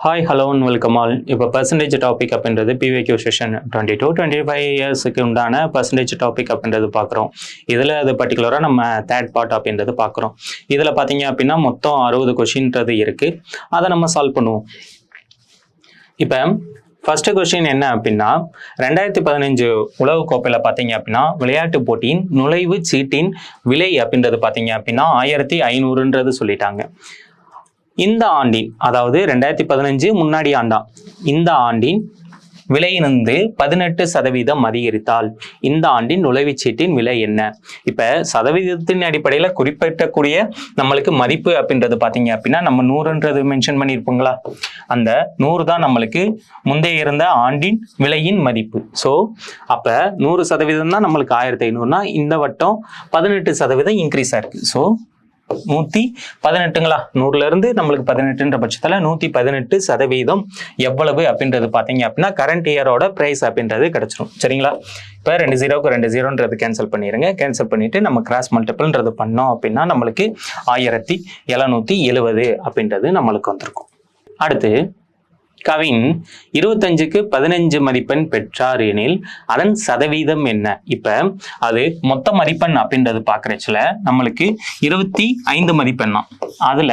Hi hello welcome all. இப்போ percentage topic அப்படின்றது பிவிக்யூ session 22-25 இயர்ஸுக்கு உண்டான பர்சன்டேஜ் டாபிக் அப்படின்றது பார்க்குறோம். இதில் அது பர்டிகுலராக நம்ம தேர்ட் பார்ட் அப்படின்றது பார்க்குறோம். இதில் பார்த்தீங்க அப்படின்னா மொத்தம் 60 கொஷின்றது இருக்குது. அதை நம்ம சால்வ் பண்ணுவோம். இப்போ ஃபர்ஸ்ட் கொஸ்டின் என்ன அப்படின்னா 2015 உலகக்கோப்பையில் பார்த்தீங்க அப்படின்னா விளையாட்டு போட்டியின் நுழைவு சீட்டின் விலை அப்படின்றது பார்த்தீங்க அப்படின்னா 1500ன்றது சொல்லிட்டாங்க. இந்த ஆண்டின், அதாவது 2015 முன்னாடி ஆண்டா, இந்த ஆண்டின் விலையிலிருந்து 18% அதிகரித்தால் இந்த ஆண்டின் நுழைவுச்சீட்டின் விலை என்ன? இப்ப சதவீதத்தின் அடிப்படையில் குறிப்பிடக்கூடிய நம்மளுக்கு மதிப்பு அப்படின்றது பாத்தீங்க அப்படின்னா நம்ம 100ன்றது மென்ஷன் பண்ணியிருப்போங்களா, அந்த 100 தான் நம்மளுக்கு முந்தைய இருந்த ஆண்டின் விலையின் மதிப்பு. ஸோ அப்ப 100% தான் நம்மளுக்கு 1500னா இந்த வட்டம் 18% இன்க்ரீஸ் ஆயிருக்கு. ஸோ 118ங்களா, 100ல இருந்து நம்மளுக்கு 18ன்ற பட்சத்துல 118% எவ்வளவு அப்படின்றது பாத்தீங்க அப்படின்னா கரண்ட் இயரோட பிரைஸ் அப்படின்றது கிடைச்சிடும். சரிங்களா? இப்ப 2 0க்கு 2 0ன்றது கேன்சல் பண்ணிடுங்க. கேன்சல் பண்ணிட்டு நம்ம கிராஸ் மல்டிபிள்ன்றது பண்ணோம் அப்படின்னா நம்மளுக்கு 1770 அப்படின்றது நம்மளுக்கு வந்திருக்கும். அடுத்து கவின் 25க்கு 15 மதிப்பெண் பெற்றார் எனில் அதன் சதவீதம் என்ன? இப்ப அது மொத்த மதிப்பெண் அப்படின்றது பாக்குறச்சுல நம்மளுக்கு 25 மதிப்பெண் தான், அதுல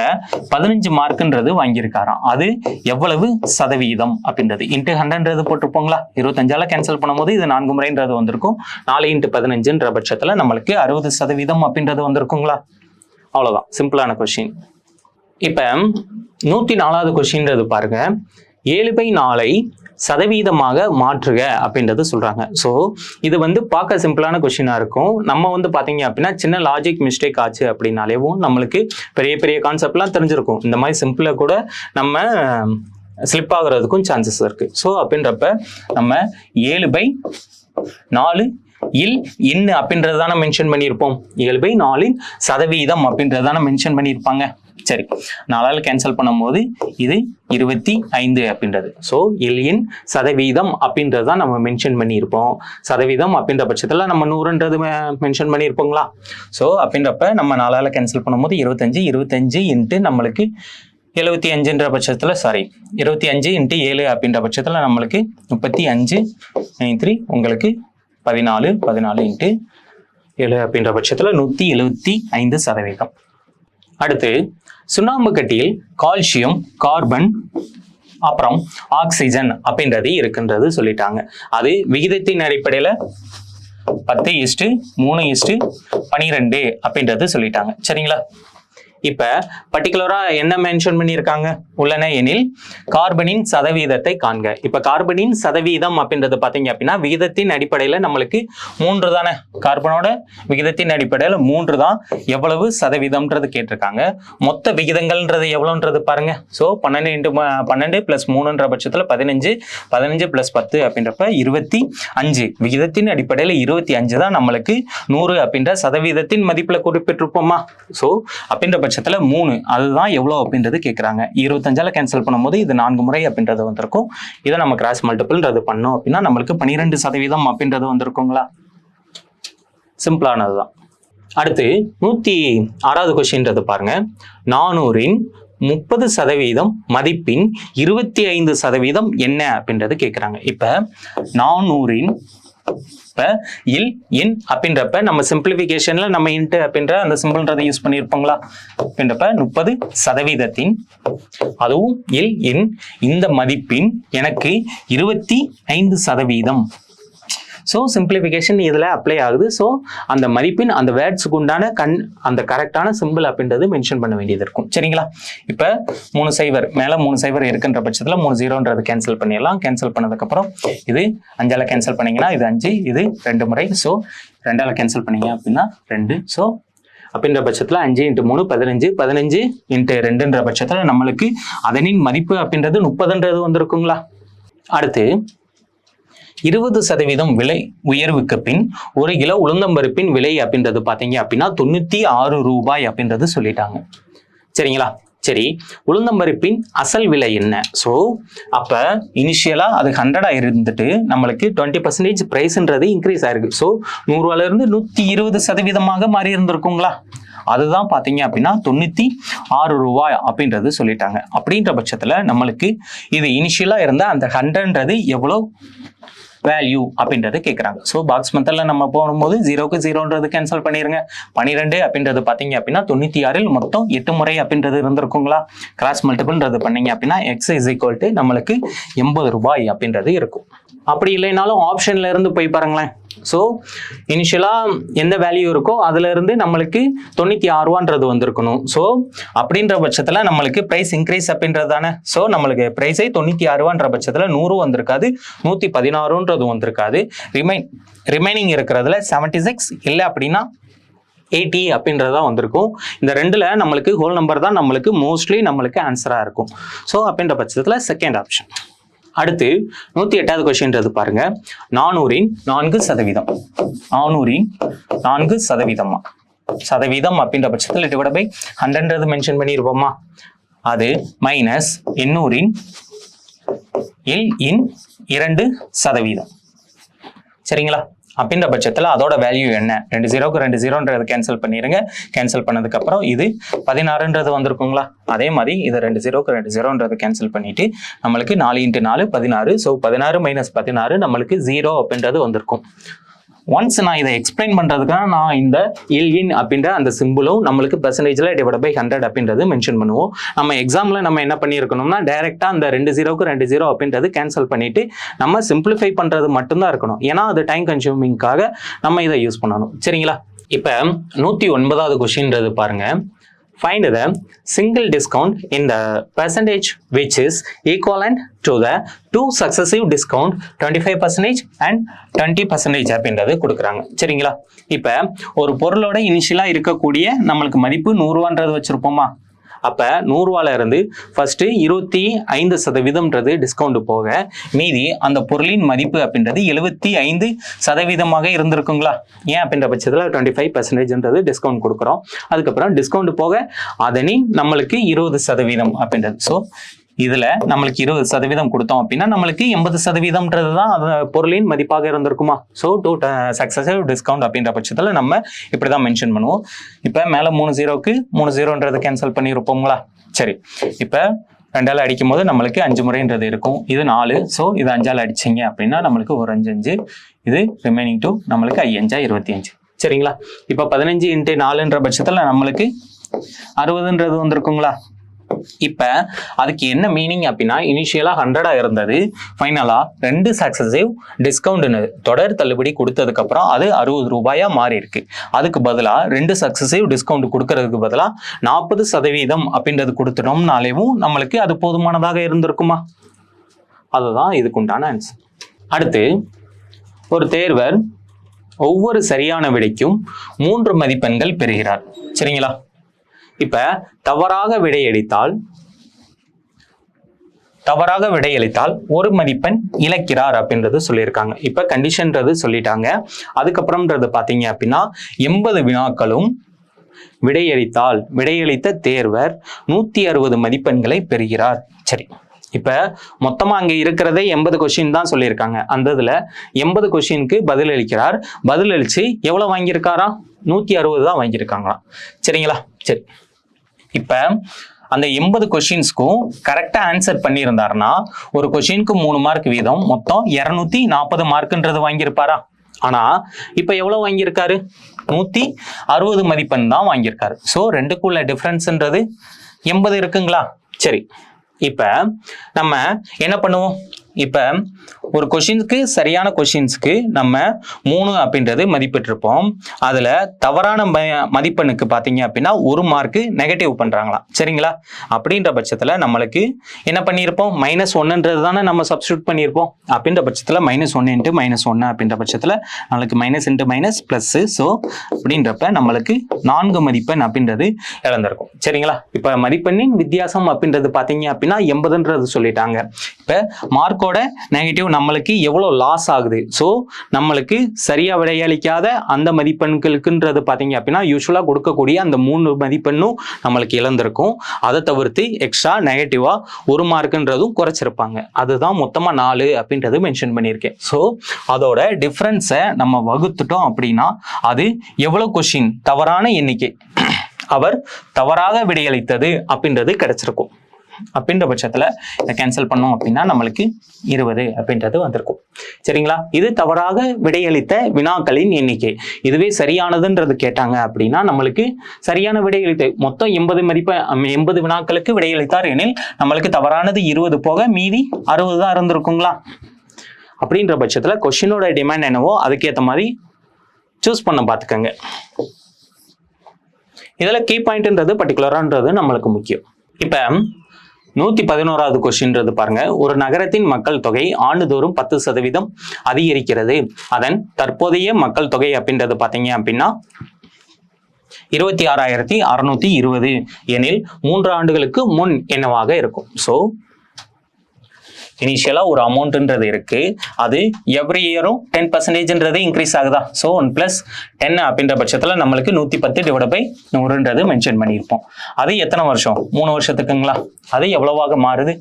15 மார்க்ன்றது வாங்கியிருக்காராம். அது எவ்வளவு சதவீதம் அப்படின்றது இன்ட்டு 100ன்றது போட்டிருப்போங்களா. 25ஆல கேன்சல் பண்ணும்போது இது 4 முறைன்றது வந்திருக்கும். 4 × 15ன்ற பட்சத்துல நம்மளுக்கு 60% அப்படின்றது வந்திருக்குங்களா. அவ்வளவுதான், சிம்பிளான கொஸ்டின். இப்ப 104வது கொஸ்டின்றது பாருங்க, 7/4 சதவீதமாக மாற்றுக அப்படின்றது சொல்றாங்க. ஸோ இது பார்க்க சிம்பிளான கொஸ்டினா இருக்கும். நம்ம பாத்தீங்க அப்படின்னா சின்ன லாஜிக் மிஸ்டேக் ஆச்சு அப்படின்னாலேவும் நம்மளுக்கு பெரிய பெரிய கான்செப்ட்லாம் தெரிஞ்சிருக்கும். இந்த மாதிரி சிம்பிளா கூட நம்ம ஸ்லிப் ஆகுறதுக்கும் சான்சஸ் இருக்கு. ஸோ அப்படின்றப்ப நம்ம 7/4 இல் அப்படின்றது தானே மென்ஷன் பண்ணியிருப்போம். 7/4 சதவீதம் அப்படின்றது தானே மென்ஷன் பண்ணியிருப்பாங்க. சரி, 4ஆல் கேன்சல் பண்ணும்போது இது 25 அப்படின்றது. ஸோ இன் சதவீதம் அப்படின்றது தான் நம்ம மென்ஷன் பண்ணியிருப்போம். சதவீதம் அப்படின்ற பட்சத்தில் நம்ம 100ன்றது மென்ஷன் பண்ணியிருப்போங்களா. ஸோ அப்படின்றப்ப நம்ம 4ஆல் கேன்சல் பண்ணும்போது 25 இன்ட்டு நம்மளுக்கு 75ன்ற பட்சத்தில் 25 × 7 அப்படின்ற பட்சத்தில் நம்மளுக்கு 35 உங்களுக்கு 14 × 7 அப்படின்ற பட்சத்தில் 175%. அடுத்து சுண்ணாம்பு கட்டியில் கால்சியம், கார்பன், அப்புறம் ஆக்சிஜன் அப்படின்றது இருக்குன்றது சொல்லிட்டாங்க. அது விகிதத்தின் அடிப்படையில் 10:3:12 அப்படின்றது சொல்லிட்டாங்க. சரிங்களா? இப்ப பர்டிகுலரா என்ன மென்ஷன் பண்ணியிருக்காங்க உள்ளன எனில் கார்பனின் சதவீதத்தை காண்க. இப்ப கார்பனின் சதவீதம் அப்படின்றது பாத்தீங்க அப்படின்னா விகிதத்தின் அடிப்படையில நம்மளுக்கு 3 தானே, கார்பனோட விகிதத்தின் அடிப்படையில 3 தான். எவ்வளவு சதவீதம்ன்றது கேட்டிருக்காங்க. மொத்த விகிதங்கள்ன்றது எவ்வளவுன்றது பாருங்க. ஸோ 12 × 12 + 3ன்ற பட்சத்துல 15 + 10 அப்படின்றப்ப 25. விகிதத்தின் அடிப்படையில 25 தான் நம்மளுக்கு 100 அப்படின்ற சதவீதத்தின் மதிப்புல குறிப்பிட்டிருப்போமா. ஸோ அப்படின்ற 3 அதுதான் எவ்வளவு அப்படின்றது கேட்கறாங்க. 25ஆல கேன்சல் பண்ணும்போது இது 4 முறை அப்படின்றது வந்திருக்கும். இதை நம்ம கிராஸ் மல்டிபிள்ன்றது பண்ணோம் அப்படின்னா நம்மளுக்கு 12% அப்படின்றது வந்திருக்குங்களா. சிம்பிளானதுதான். அடுத்து 106வது கொஸ்டின்றது பாருங்க, 400ன் 30% மதிப்பின் 25% என்ன அப்படின்றது கேட்கறாங்க. இப்ப 400ன் இன் அப்படின்றப்ப நம்ம சிம்பிளிபிகேஷன்ல நம்ம இன்ட் அப்படின்ற அந்த சிம்பிள்ன்றதை யூஸ் பண்ணியிருப்போங்களா. அப்படின்றப்ப 30%, அதுவும் இன் இந்த மதிப்பின் எனக்கு 25%. ஸோ சிம்பிளிஃபிகேஷன் இதில் அப்ளை ஆகுது. ஸோ அந்த மதிப்பின் அந்த வேர்ட்ஸுக்கு உண்டான அந்த கரெக்டான சிம்பிள் அப்படின்றது மென்ஷன் பண்ண வேண்டியது இருக்கும். சரிங்களா? இப்போ 3 0 மேலே 3 0 இருக்குன்ற பட்சத்தில் 3 0ன்றது கேன்சல் பண்ணிடலாம். கேன்சல் பண்ணதுக்கப்புறம் இது 5ஆல் கேன்சல் பண்ணீங்கன்னா இது 5, இது 2 முறை. ஸோ 2ஆல் கேன்சல் பண்ணீங்க அப்படின்னா 2. ஸோ அப்படின்ற பட்சத்தில் 5 × 3 15, 15 × 2ன்ற பட்சத்தில் நம்மளுக்கு அதனின் மதிப்பு அப்படின்றது 30ன்றது வந்திருக்குங்களா. அடுத்து 20% விலை உயர்வுக்கு பின் 1 கிலோ உளுந்தம்பருப்பின் விலை அப்படின்றது பாத்தீங்க அப்படின்னா 96 ரூபாய் அப்படின்றது சொல்லிட்டாங்க. சரிங்களா? சரி, உளுந்தம்பருப்பின் அசல் விலை என்ன? ஸோ அப்ப இனிஷியலா அது 100 இருந்துட்டு நம்மளுக்கு 20% பிரைஸ்ன்றது இன்க்ரீஸ் ஆயிருக்கு. ஸோ 100 இருந்து 120% மாறி இருந்திருக்குங்களா. அதுதான் பாத்தீங்க அப்படின்னா 96 6 ரூபாய் அப்படின்றது சொல்லிட்டாங்க. அப்படின்ற பட்சத்தில் நம்மளுக்கு இது இனிஷியலாக இருந்த அந்த 100ன்றது எவ்வளோ வேல்யூ அப்படின்றது கேட்குறாங்க. ஸோ பாக்ஸ் மெத்தடில் நம்ம போகும்போது 0க்கு 0ன்றது கேன்சல் பண்ணிடுங்க. 12 அப்படின்றது பார்த்தீங்க அப்படின்னா 96 மொத்தம் 8 முறை அப்படின்றது இருந்திருக்குங்களா? கிராஸ் மல்டிபிள்ன்றது பண்ணீங்க அப்படின்னா எக்ஸ் இஸ் ஈக்குவல் டு நம்மளுக்கு 80 ரூபாய் அப்படின்றது இருக்கும். அப்படி இல்லைனாலும் ஆப்ஷன்ல இருந்து போய் பாருங்களேன். ஸோ இனிஷியலாக எந்த வேல்யூ இருக்கோ அதுல இருந்து நம்மளுக்கு 96 ரூபான்றது வந்திருக்கணும். ஸோ அப்படின்ற பட்சத்தில் நம்மளுக்கு ப்ரைஸ் இன்க்ரீஸ் அப்படின்றது தானே. ஸோ நம்மளுக்கு ப்ரைஸை 96 ரூபான்ற பட்சத்தில் 100 வந்திருக்காது, 116ன்றது வந்திருக்காது. ரிமைனிங் இருக்கிறதுல 76 இல்லை அப்படின்னா 80 அப்படின்றதான் வந்திருக்கும். இந்த ரெண்டுல நம்மளுக்கு ஹோல் நம்பர் தான் நம்மளுக்கு மோஸ்ட்லி நம்மளுக்கு ஆன்சரா இருக்கும். ஸோ அப்படின்ற பட்சத்தில் செகண்ட் ஆப்ஷன். அடுத்து 108வது கொஸ்டின்றது பாருங்க. 400ன் 4%. 400ன் 4%. சதவீதம் அப்படின்ற பட்சத்தில் டிவைட் பை 100ன்றது மென்ஷன் பண்ணியிருப்போமா? அது மைனஸ் 800ன் இன் 2%. சரிங்களா? அப்படின்ற பட்சத்தில் அதோட வேல்யூ என்ன? 2 0க்கு 2 0ன்றது கேன்சல் பண்ணிடுங்க. கேன்சல் பண்ணதுக்கு அப்புறம் இது 16ன்றது வந்திருக்குங்களா? அதே மாதிரி இது 2 0க்கு 2 0ன்றது கேன்சல் பண்ணிட்டு நம்மளுக்கு 4 × 4 16. ஸோ 16 - 16 நம்மளுக்கு 0 அப்படின்றது வந்திருக்கும். ஒன்ஸ் நான் இதை எக்ஸ்பிளைன் பண்றதுக்காக நான் இந்த இன் அப்படின்ற அந்த சிம்பிளும் நம்மளுக்கு பெர்சன்டேஜ்ல டிவைட் பை 100 அப்படின்றது மென்ஷன் பண்ணுவோம். நம்ம எக்ஸாம்ல நம்ம என்ன பண்ணியிருக்கணும்னா டைரக்டா அந்த 2 0க்கு 2 0 அப்படின்றது கேன்சல் பண்ணிட்டு நம்ம சிம்பிளிஃபை பண்றது மட்டும்தான் இருக்கணும். ஏன்னா அது டைம் கன்சியூமிங்காக நம்ம இதை யூஸ் பண்ணணும். சரிங்களா? இப்போ 109வது கொஸ்டின்றது பாருங்க. Find the single discount in the percentage which is equivalent to the two successive discount 25% and 20% அப்படின்றது கொடுக்குறாங்க. சரிங்களா? இப்போ ஒரு பொருளோட இனிஷியலா இருக்கக்கூடிய நம்மளுக்கு மதிப்பு 100 ரூபான்றது வச்சிருப்போமா? அப்ப 100 ரூபாயில இருந்து ஃபர்ஸ்ட் 25% டிஸ்கவுண்ட் போக மீதி அந்த பொருளின் மதிப்பு அப்படின்றது 75% இருந்திருக்குங்களா? ஏன் அப்படின்ற பட்சத்தில் 25% டிஸ்கவுண்ட் கொடுக்குறோம். அதுக்கப்புறம் டிஸ்கவுண்ட் போக அதனி நம்மளுக்கு 20% அப்படின்றது. ஸோ இதுல நம்மளுக்கு 20% கொடுத்தோம் அப்படின்னா நம்மளுக்கு 80% தான் அந்த பொருளின் மதிப்பாக இருந்திருக்குமா? ஸோ 2 சக்சஸிவ் டிஸ்கவுண்ட் அப்படின்ற பட்சத்தில் நம்ம இப்படிதான் மென்ஷன் பண்ணுவோம். இப்போ மேல 3 0க்கு 3 0ன்றது கேன்சல் பண்ணியிருப்போங்களா? சரி, இப்போ 2ஆல் அடிக்கும் போது நம்மளுக்கு 5 முறைன்றது இருக்கும். இது 4. ஸோ இது 5ஆல் அடிச்சிங்க அப்படின்னா நம்மளுக்கு ஒரு 5 5. இது ரிமைனிங் 2 நம்மளுக்கு 5 5 25. சரிங்களா? இப்போ 15 × 4ன்ற பட்சத்தில் நம்மளுக்கு 60ன்றது வந்திருக்குங்களா? இப்ப அதுக்கு என்ன மீனிங் அப்படின்னா இனிஷியலா 100 இருந்தது, ஃபைனலா 2 சக்சஸிவ் டிஸ்கவுண்ட் தொடர் தள்ளுபடி கொடுத்ததுக்கு அப்புறம் அது 60 ரூபாயா மாறி இருக்கு. அதுக்கு பதிலா 2 சக்சஸிவ் டிஸ்கவுண்ட் கொடுக்கறதுக்கு பதிலா 40% அப்படின்றது கொடுத்துட்டோம்னாலேவும் நம்மளுக்கு அது போதுமானதாக இருந்திருக்குமா? அதுதான் இதுக்குண்டான ஆன்சர். அடுத்து, ஒரு தேர்வர் ஒவ்வொரு சரியான விடைக்கும் 3 மதிப்பெண்கள் பெறுகிறார். சரிங்களா? இப்ப தவறாக விடையளித்தால் 1 மதிப்பெண் இழக்கிறார் அப்படின்றது சொல்லியிருக்காங்க. இப்ப கண்டிஷன்றது சொல்லிட்டாங்க. அதுக்கப்புறம்ன்றது பாத்தீங்க அப்படின்னா 80 வினாக்களும் விடையளித்த தேர்வர் 160 மதிப்பெண்களை பெறுகிறார். சரி, இப்ப மொத்தமா அங்க இருக்கிறதே 80 கொஸ்டின் தான் சொல்லியிருக்காங்க. அந்த இதுல 80 கொஸ்டினுக்கு பதிலளிக்கிறார். பதிலளிச்சு எவ்வளவு வாங்கியிருக்காரா? 160 தான் வாங்கியிருக்காங்களாம். சரிங்களா? சரி, இப்ப அந்த 80 கொஸ்டின்ஸ்க்கும் கரெக்டா ஆன்சர் பண்ணியிருந்தாருன்னா ஒரு கொஸ்டினுக்கு 3 மார்க் வீதம் மொத்தம் 240 மார்க்ன்றது வாங்கியிருப்பாரா? ஆனா இப்ப எவ்வளவு வாங்கியிருக்காரு? 160 மதிப்பெண் தான் வாங்கியிருக்காரு. ஸோ ரெண்டுக்குள்ள டிஃபரன்ஸ்ன்றது 80 இருக்குங்களா? சரி, இப்ப நம்ம என்ன பண்ணுவோம்? இப்ப ஒரு கொஸ்டின்ஸ்க்கு சரியான கொஸ்டின்ஸ்க்கு நம்ம 3 அப்படின்றது மதிப்பிட்டிருப்போம். அதுல தவறான மதிப்பெண்ணுக்கு பாத்தீங்க அப்படின்னா 1 மார்க்கு நெகட்டிவ் பண்றாங்களாம். சரிங்களா? அப்படின்ற பட்சத்துல நம்மளுக்கு என்ன பண்ணியிருப்போம்? -1ன்றது தானே நம்ம சப்ஸ்டியூட் பண்ணியிருப்போம். அப்படின்ற பட்சத்துல -1 × -1 அப்படின்ற பட்சத்துல நம்மளுக்கு minus into minus plus. So அப்படின்றப்ப நம்மளுக்கு 4 மதிப்பெண் அப்படின்றது இழந்திருக்கும். சரிங்களா? இப்ப மதிப்பெண்ணின் வித்தியாசம் அப்படின்றது பாத்தீங்க அப்படின்னா 80ன்றது சொல்லிட்டாங்க. இப்ப மார்க்கோட நெகட்டிவ் நம்மளுக்கு எவ்வளவு லாஸ் ஆகுது? ஸோ நம்மளுக்கு சரியா விடையளிக்காத அந்த மதிப்பெண்களுக்குன்றது பாத்தீங்க அப்படின்னா யூஸ்வலா கொடுக்கக்கூடிய அந்த 3 மதிப்பெண்ணும் நம்மளுக்கு இழந்திருக்கும். அதை தவிர்த்து எக்ஸ்ட்ரா நெகட்டிவா 1 மார்க்குன்றதும் குறைச்சிருப்பாங்க. அதுதான் மொத்தமா 4 அப்படின்றது மென்ஷன் பண்ணியிருக்கேன். ஸோ அதோட டிஃபரன்ஸை நம்ம வகுத்துட்டோம் அப்படின்னா அது எவ்வளவு கொஸ்டின் தவறான எண்ணிக்கை அவர் தவறாக விடையளித்தது அப்படின்றது கிடைச்சிருக்கும். அப்படின்ற பட்சத்துல இதை கேன்சல் பண்ணோம் அப்படின்னா நம்மளுக்கு 20 அப்படின்றது வந்திருக்கும். சரிங்களா? இது தவறாக விடையளித்த வினாக்களின் எண்ணிக்கை. இதுவே சரியானதுன்றது கேட்டாங்க அப்படின்னா நம்மளுக்கு சரியான விடையளித்த மொத்தம் 80 வினாக்களுக்கு விடையளித்தார் எனில் நம்மளுக்கு தவறானது 20 போக மீதி 60 தான் இருந்திருக்குங்களா? அப்படின்ற பட்சத்துல கொஸ்டினோட டிமாண்ட் என்னவோ அதுக்கேற்ற மாதிரி சூஸ் பண்ண பார்த்துக்கோங்க. இதுல கீ பாயிண்ட்ன்றது பர்டிகுலரான்றது நம்மளுக்கு முக்கியம். இப்ப 111வது கொஸ்டின்றது பாருங்க. ஒரு நகரத்தின் மக்கள் தொகை ஆண்டுதோறும் 10% அதிகரிக்கிறது. அதன் தற்போதைய மக்கள் தொகை அப்படின்றது பாத்தீங்க அப்படின்னா 26,620 எனில் 3 ஆண்டுகளுக்கு முன் என்னவாக இருக்கும்? ஸோ இனிஷியலா ஒரு அமௌண்ட்ன்றது இருக்கு. அது எவ்ரி இயரும் 10% இன்க்ரீஸ் ஆகுதா? ஸோ 1 + 10 அப்படின்ற பட்சத்துல நம்மளுக்கு 110/100 மென்ஷன் பண்ணியிருப்போம். அது எத்தனை வருஷம்? 3 வருஷத்துக்குங்களா? அது எவ்வளவாக மாறுது?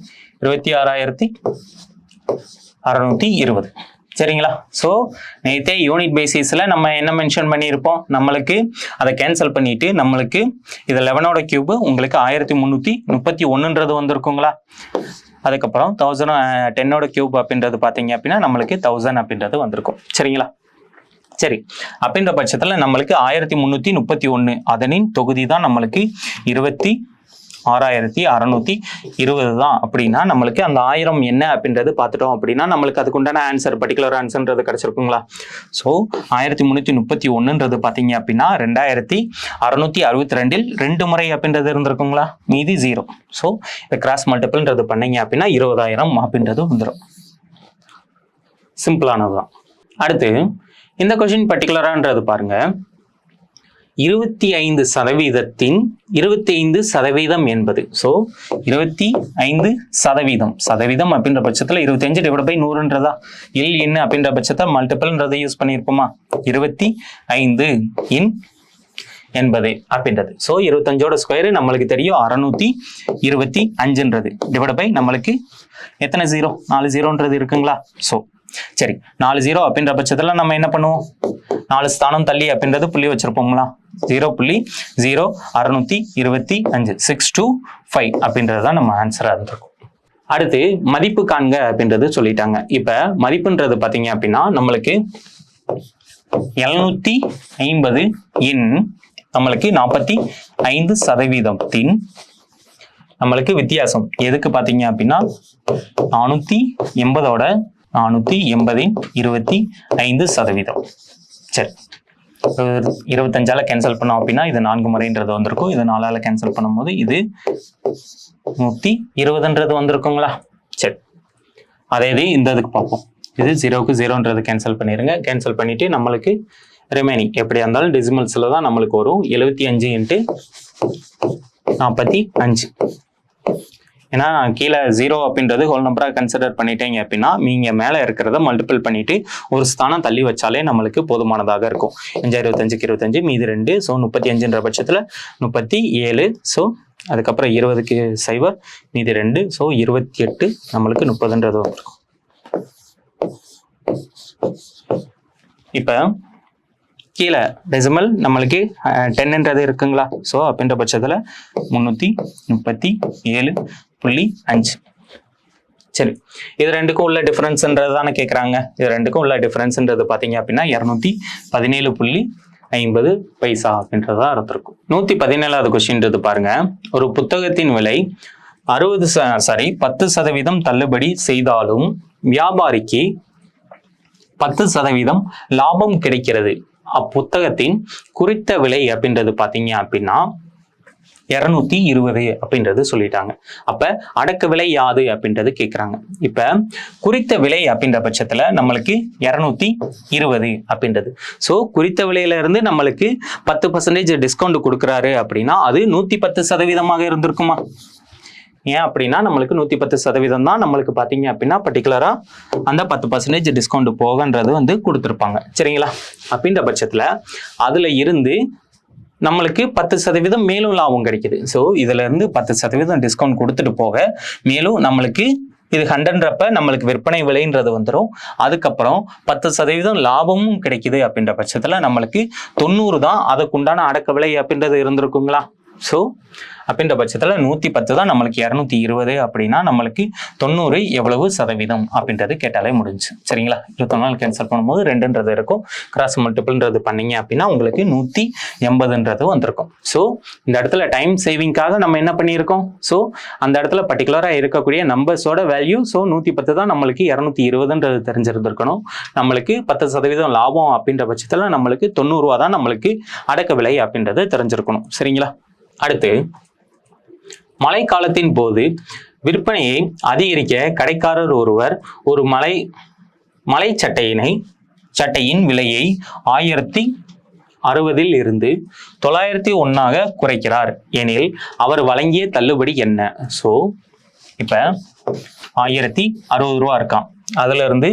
26,620. சரிங்களா? ஸோ நேற்றே யூனிட் பேசிஸில் நம்ம என்ன மென்ஷன் பண்ணியிருப்போம்? நம்மளுக்கு அதை கேன்சல் பண்ணிட்டு நம்மளுக்கு இது 11ஓட கியூப் உங்களுக்கு 1331 வந்திருக்குங்களா? அதுக்கப்புறம் 1010ஓட கியூப் அப்படின்றது பார்த்தீங்க அப்படின்னா நம்மளுக்கு 1000 அப்படின்றது வந்திருக்கும். சரிங்களா? சரி, அப்படின்ற பட்சத்தில் நம்மளுக்கு 1331 அதனின் தொகுதி தான் நம்மளுக்கு 26,620 தான். அப்படின்னா நம்மளுக்கு அந்த 1000 என்ன அப்படின்றது பார்த்துட்டோம் அப்படின்னா நம்மளுக்கு அதுக்கு உண்டான ஆன்சர் பர்டிகுலர் ஆன்சர்ன்றது கிடைச்சிருக்குங்களா? ஸோ 1331ன்றது பார்த்தீங்க அப்படின்னா 2662 2 முறை அப்படின்றது இருந்திருக்குங்களா? மீதி 0. ஸோ இந்த கிராஸ் மல்டிபிள்ன்றது பண்ணீங்க அப்படின்னா 20,000 அப்படின்றது வந்துடும். சிம்பிளானதுதான். அடுத்து இந்த கொஸ்டின் பர்டிகுலரான்றது பாருங்க. 25% 25% என்பது ஸோ 25% அப்படின்ற பட்சத்தில் 25/100ன்றதா எல் என்ன அப்படின்ற பட்சத்தை மல்டிபிள்ன்றதை யூஸ் பண்ணியிருப்போமா? 25 இன் 80 அப்படின்றது. ஸோ 25ஓட ஸ்கொயரு நம்மளுக்கு தெரியும் 625ன்றது டிவைட் பை நம்மளுக்கு எத்தனை 0? 4 0ன்றது இருக்குங்களா? ஸோ சரி, 4 0 அப்படின்ற பட்சத்துல நம்ம என்ன பண்ணுவோம்? 4 ஸ்தானம் தள்ளி அப்படின்றது புள்ளி வச்சிருப்போங்களா? 0.0625 625 அப்படின்றதுதான் நம்ம ஆன்சரா இருந்திருக்கும். அடுத்து மதிப்பு காண்க அப்படின்றது சொல்லிட்டாங்க. இப்ப மதிப்புன்றது பாத்தீங்க அப்படின்னா நம்மளுக்கு 750 இன் நம்மளுக்கு 45% நம்மளுக்கு வித்தியாசம் எதுக்கு பாத்தீங்க அப்படின்னா 480ஓட 480 25%. சரி, 25ஆல கேன்சல் பண்ணோம் அப்படின்னா இது 4 முறைன்றது வந்திருக்கும். இது 4ஆல கேன்சல் பண்ணும்போது இது 120ன்றது வந்திருக்குங்களா? சரி, அதே இது இந்த இதுக்கு பார்ப்போம். இது 0க்கு 0ன்றது கேன்சல் பண்ணிடுங்க. கேன்சல் பண்ணிட்டு நம்மளுக்கு ரிமைனிங் எப்படியா இருந்தாலும் டெசிமல்ஸ்ல தான் நம்மளுக்கு வரும். 75 × 45. ஏன்னா கீழே 0 அப்படின்றது ஹோல் நம்பரா கன்சிடர் பண்ணிட்டீங்க அப்படின்னா நீங்க மேல இருக்கிறத மல்டிபிள் பண்ணிட்டு ஒரு ஸ்தானம் தள்ளி வச்சாலே நம்மளுக்கு போதுமானதாக இருக்கும். 5 25க்கு 25 மீதி 2. ஸோ 35ன்ற பட்சத்துல 37. ஸோ அதுக்கப்புறம் 20க்கு 0 மீதி 2. ஸோ 28 நம்மளுக்கு 30ன்றது வந்துருக்கும். இப்ப கீழே டெசிமல் நம்மளுக்கு 10ன்றது இருக்குங்களா? ஸோ அப்படின்ற பட்சத்துல 337.5. சரி, இது ரெண்டுக்கும் உள்ள டிஃபரன்ஸ்ன்றது தானே கேட்குறாங்க. இது ரெண்டுக்கும் உள்ள டிஃபரன்ஸ்ன்றது பார்த்தீங்க அப்படின்னா 217.50 பைசா அப்படின்றதா இருந்திருக்கும். 117வது கொஸ்டின்றது பாருங்க. ஒரு புத்தகத்தின் விலை 10% தள்ளுபடி செய்தாலும் வியாபாரிக்கு 10% லாபம் கிடைக்கிறது. அப்புத்தகத்தின் குறித்த விலை அப்படின்றது பாத்தீங்க அப்படின்னா 220 அப்படின்றது சொல்லிட்டாங்க. அப்ப அடக்க விலை யாது அப்படின்றது கேட்கிறாங்க. இப்ப குறித்த விலை அப்படின்ற பட்சத்துல நம்மளுக்கு 220 அப்படின்றது. சோ குறித்த விலையில இருந்து நம்மளுக்கு 10% டிஸ்கவுண்ட் கொடுக்குறாரு அப்படின்னா அது 110% இருந்திருக்குமா? ஏன் அப்படின்னா நம்மளுக்கு 110% தான் நம்மளுக்கு பாத்தீங்க அப்படின்னா பர்டிகுலரா அந்த 10% டிஸ்கவுண்ட் போகன்றது வந்து கொடுத்துருப்பாங்க. சரிங்களா? அப்படின்ற பட்சத்துல அதுல இருந்து நம்மளுக்கு 10% மேலும் லாபம் கிடைக்குது. ஸோ இதுல இருந்து 10% டிஸ்கவுண்ட் கொடுத்துட்டு போக மேலும் நம்மளுக்கு இது 100ன்றப்ப நம்மளுக்கு விற்பனை விலைன்றது வந்துடும். அதுக்கப்புறம் 10% லாபமும் கிடைக்குது அப்படின்ற பட்சத்துல நம்மளுக்கு 90 தான் அதுக்குண்டான அடக்க விலை அப்படின்றது இருந்திருக்குங்களா? ஸோ அப்படின்ற பட்சத்தில் 110 தான் நம்மளுக்கு 220 அப்படின்னா நம்மளுக்கு 90 எவ்வளவு சதவீதம் அப்படின்றது கேட்டாலே முடிஞ்சு. சரிங்களா? 21 கேன்சல் பண்ணும்போது 2ன்றது இருக்கும். கிராஸ் மல்டிபிள்ன்றது பண்ணீங்க அப்படின்னா உங்களுக்கு 180ன்றது வந்திருக்கும். ஸோ இந்த இடத்துல டைம் சேவிங்காக நம்ம என்ன பண்ணியிருக்கோம்? ஸோ அந்த இடத்துல பர்டிகுலராக இருக்கக்கூடிய நம்பர்ஸோட வேல்யூ ஸோ 110 தான் நம்மளுக்கு 220ன்றது தெரிஞ்சிருந்திருக்கணும். நம்மளுக்கு 10% லாபம் அப்படின்ற பட்சத்தில் நம்மளுக்கு 90 ரூபா தான் நம்மளுக்கு அடக்க விலை அப்படின்றது தெரிஞ்சிருக்கணும். சரிங்களா? அடுத்து மழைக்காலத்தின் போது விற்பனையை அதிகரிக்க கடைக்காரர் ஒருவர் ஒரு மலை சட்டையின் விலையை 1060 இருந்து 901 குறைக்கிறார் எனில் அவர் வழங்கிய தள்ளுபடி என்ன? ஸோ இப்ப 1060 ரூபா இருக்கான், அதுல இருந்து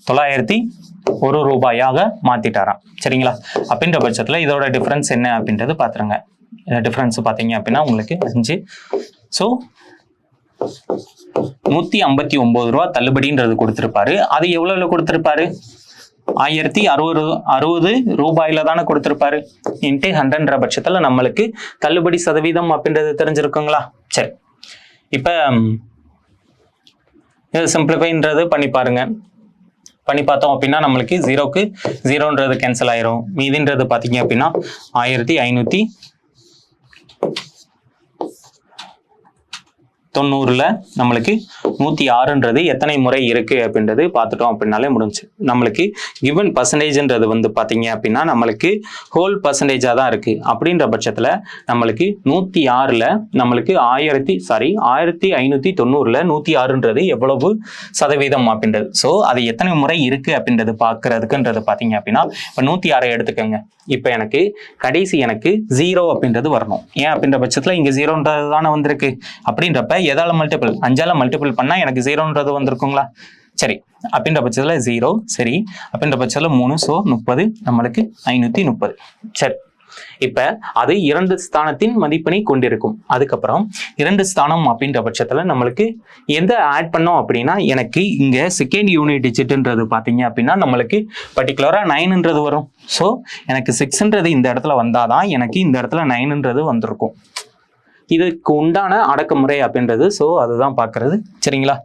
901 ரூபாயாக மாத்திட்டாராம். சரிங்களா? அப்படின்ற பட்சத்துல இதோட டிஃபரன்ஸ் என்ன அப்படின்றது பாத்துருங்க. டிஃபரன்ஸ் பார்த்தீங்க அப்படின்னா உங்களுக்கு 5. ஸோ 159 ரூபா தள்ளுபடின்றது கொடுத்துருப்பாரு. அது எவ்வளவுல கொடுத்துருப்பாரு? 1060 ரூபாயில தானே கொடுத்துருப்பாரு. இன்ட்டு 100ன்ற பட்சத்துல நம்மளுக்கு தள்ளுபடி சதவீதம் அப்படின்றது தெரிஞ்சிருக்குங்களா? சரி, இப்ப சிம்பிளிஃபைன்றது பண்ணி பாருங்க. பண்ணி பார்த்தோம் அப்படின்னா நம்மளுக்கு 0க்கு 0ன்றது கேன்சல் ஆயிரும். மீதின்றது பார்த்தீங்க அப்படின்னா 1590ல நம்மளுக்கு 106ன்றது எத்தனை முறை இருக்கு அப்படின்றது பார்த்துட்டோம் அப்படின்னாலே முடிஞ்சு. நம்மளுக்கு கிவன் பர்சன்டேஜ்ன்றது வந்து பார்த்தீங்க அப்படின்னா நம்மளுக்கு ஹோல் பர்சன்டேஜாக தான் இருக்கு. அப்படின்ற பட்சத்தில் நம்மளுக்கு 106ல் நம்மளுக்கு 1590ல 106ன்றது எவ்வளவு சதவீதம் அப்படின்றது. ஸோ அது எத்தனை முறை இருக்கு அப்படின்றது பார்க்கறதுக்குன்றது பார்த்தீங்க அப்படின்னா இப்போ 106 எடுத்துக்கோங்க. இப்போ எனக்கு கடைசி எனக்கு 0 அப்படின்றது வரணும். ஏன் அப்படின்ற பட்சத்தில் இங்கே 0ன்றது தானே வந்திருக்கு. அப்படின்றப்ப எதால மல்டிபிள் 5ஆல மல்டிபிள் பண்ணா எனக்கு 0ன்றது வந்திருக்குங்களா? சரி, அப்படின்ற பட்சத்துல 0. சரி, அப்படின்ற பட்சத்துல 3. ஸோ 30 நம்மளுக்கு 530. சரி, இப்ப அது 2 ஸ்தானத்தின் மதிப்பினை கொண்டிருக்கும். அதுக்கப்புறம் 2 ஸ்தானம் அப்படின்ற பட்சத்துல நம்மளுக்கு எந்த ஆட் பண்ணோம் அப்படின்னா எனக்கு இங்க செகண்ட் யூனிட் டிஜிட்ன்றது பாத்தீங்க அப்படின்னா நம்மளுக்கு பர்டிகுலரா 9ன்றது வரும். ஸோ எனக்கு 6ன்றது இந்த இடத்துல வந்தாதான் எனக்கு இந்த இடத்துல 9ன்றது வந்திருக்கும். இதுக்கு உண்டான அடக்குமுறை அப்படின்றது. ஸோ அதுதான் பார்க்கறது. சரிங்களா?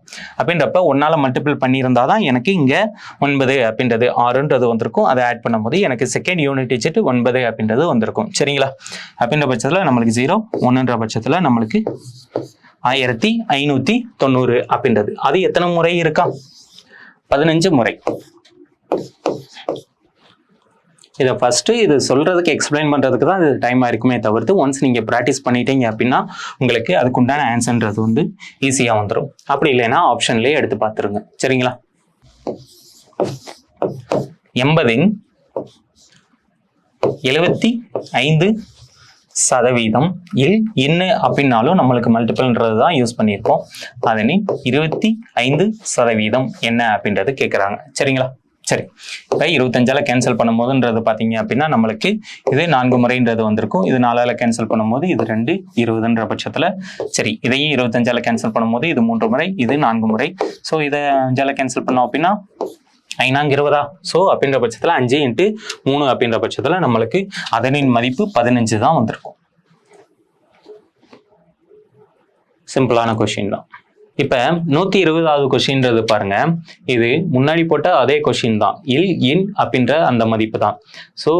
அப்படின்றப்ப 1ஆல மல்டிபிள் பண்ணியிருந்தாதான் எனக்கு இங்க 9 அப்படின்றது 6ன்றது வந்திருக்கும். அதை ஆட் பண்ணும்போது எனக்கு செகண்ட் யூனிட் டிஜிட் 9 அப்படின்றது வந்திருக்கும். சரிங்களா? அப்படின்ற பட்சத்துல நம்மளுக்கு 0 1ன்ற பட்சத்துல நம்மளுக்கு 1590 அப்படின்றது. அது எத்தனை முறை இருக்கா? 15 முறை. இதை ஃபர்ஸ்ட் இது சொல்றதுக்கு எக்ஸ்பிளைன் பண்றதுக்கு தான் இது டைம் ஆயிருக்குமே தவிர்த்து ஒன்ஸ் நீங்க ப்ராக்டிஸ் பண்ணிட்டீங்க அப்படின்னா உங்களுக்கு அதுக்குண்டான ஆன்சர்ன்றது வந்து ஈஸியா வந்துடும். அப்படி இல்லைன்னா ஆப்ஷன்லயே எடுத்து பார்த்துருங்க. சரிங்களா? 80ன் 75% என்ன அப்படின்னாலும் நம்மளுக்கு மல்டிபிள்ன்றது தான் யூஸ் பண்ணியிருக்கோம். அதனை 25% என்ன அப்படின்றது கேட்குறாங்க. சரிங்களா? சரி, இப்போ 25ஆல கேன்சல் பண்ணும்போதுன்றது பார்த்தீங்க அப்படின்னா நம்மளுக்கு இது 4 முறைன்றது வந்திருக்கும். இது 4ஆல கேன்சல் பண்ணும்போது இது 2 20ன்ற பட்சத்தில் சரி, இதையும் 25ஆல கேன்சல் பண்ணும்போது இது 3 முறை, இது 4 முறை. ஸோ இதை 5ஆல கேன்சல் பண்ணோம் அப்படின்னா 5×20. ஸோ அப்படின்ற பட்சத்தில் 5 × 3 அப்படின்ற பட்சத்தில் நம்மளுக்கு அதனின் மதிப்பு 15 தான் வந்திருக்கும். சிம்பிளான கொஸ்டின் தான். இப்ப 120வது கொஸ்டின்றது பாருங்க, இது முன்னாடி போட்ட அதே கொஸ்டின் தான். இன் அப்படின்ற அந்த மதிப்பு தான். ஸோ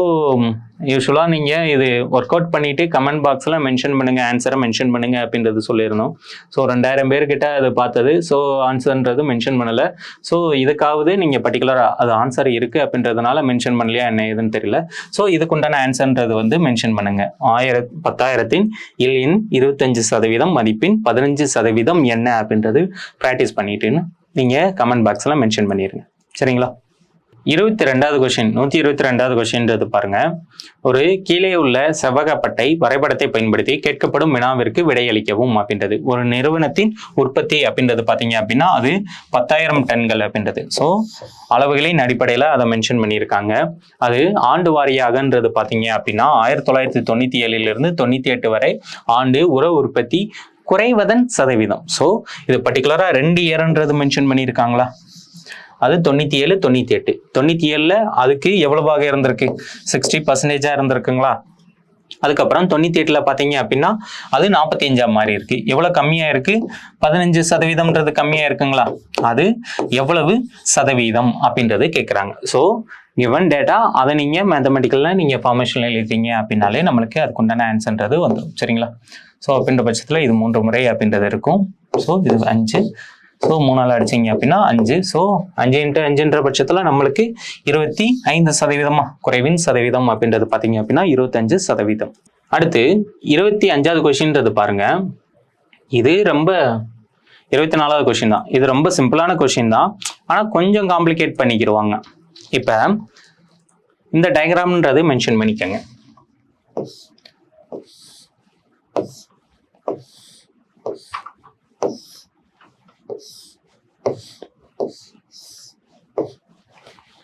யூஸ்வலா நீங்க இது ஒர்க் அவுட் பண்ணிட்டு கமெண்ட் பாக்ஸ்ல மென்ஷன் பண்ணுங்க, ஆன்சரை மென்ஷன் பண்ணுங்க அப்படின்றது சொல்லியிருந்தோம். ஸோ 2000 பேர்கிட்ட அது பார்த்தது. ஸோ ஆன்சர்ன்றது மென்ஷன் பண்ணல. ஸோ இதுக்காவது நீங்க பர்டிகுலரா அது ஆன்சர் இருக்கு அப்படின்றதுனால மென்ஷன் பண்ணலையா என்ன ஏதுன்னு தெரியல. ஸோ இதுக்குண்டான ஆன்சர்ன்றது வந்து மென்ஷன் பண்ணுங்க. 10,000ன் இன் 25% மதிப்பின் 15% என்ன அப்படின்றது பிராக்டிஸ் பண்ணிட்டுன்னு நீங்க கமெண்ட் பாக்ஸ்ல மென்ஷன் பண்ணிருங்க. சரிங்களா? 22வது கொஸ்டின் 122வது கொஸ்டின்றது பாருங்க, ஒரு கீழே உள்ள செவ்வகப்பட்டை வரைபடத்தை பயன்படுத்தி கேட்கப்படும் வினாவிற்கு விடையளிக்கவும் அப்படின்றது. ஒரு நிறுவனத்தின் உற்பத்தி அப்படின்றது பாத்தீங்க அப்படின்னா அது 10,000 டன்கள் அப்படின்றது. ஸோ அளவுகளின் அடிப்படையில அதை மென்ஷன் பண்ணியிருக்காங்க. அது ஆண்டு வாரியாகன்றது பாத்தீங்க அப்படின்னா 1997 98 வரை ஆண்டு உர உற்பத்தி குறைவதன் சதவீதம். ஸோ இது பர்டிகுலரா 2 இயர்ன்றது மென்ஷன் பண்ணியிருக்காங்களா? அது 97 98 97ல அதுக்கு எவ்வளவாக இருந்திருக்கு? 60% இருந்திருக்குங்களா? அதுக்கப்புறம் 98ல் பார்த்தீங்க அப்படின்னா அது 45 மாறி இருக்கு. எவ்வளோ கம்மியாக இருக்கு? 15% கம்மியாக இருக்குங்களா? அது எவ்வளவு சதவீதம் அப்படின்றது கேட்குறாங்க. ஸோ கிவன் டேட்டா அதை நீங்கள் மேத்தமெட்டிக்கலில் நீங்கள் ஃபார்மேஷனில் எழுதிட்டீங்க அப்படின்னாலே நம்மளுக்கு அதுக்குண்டான ஆன்சர்ன்றது வந்துடும். சரிங்களா? ஸோ அப்படின்ற பட்சத்தில் இது 3 முறை அப்படின்றது இருக்கும். ஸோ இது 5. ஸோ 3ஆல் அடிச்சிங்க அப்படின்னா 5. ஸோ 5 × 5ன்ற பட்சத்தில் நம்மளுக்கு 25% குறைவின் சதவீதம் அப்படின்றது பார்த்தீங்க அப்படின்னா 25%. அடுத்து 25வது கொஸ்டின்றது பாருங்க. இது ரொம்ப 24வது கொஸ்டின் தான். இது ரொம்ப சிம்பிளான கொஸ்டின் தான், ஆனால் கொஞ்சம் காம்ப்ளிகேட் பண்ணிக்கிடுவாங்க. இப்போ இந்த டயக்ராம்ன்றது மென்ஷன் பண்ணிக்கோங்க.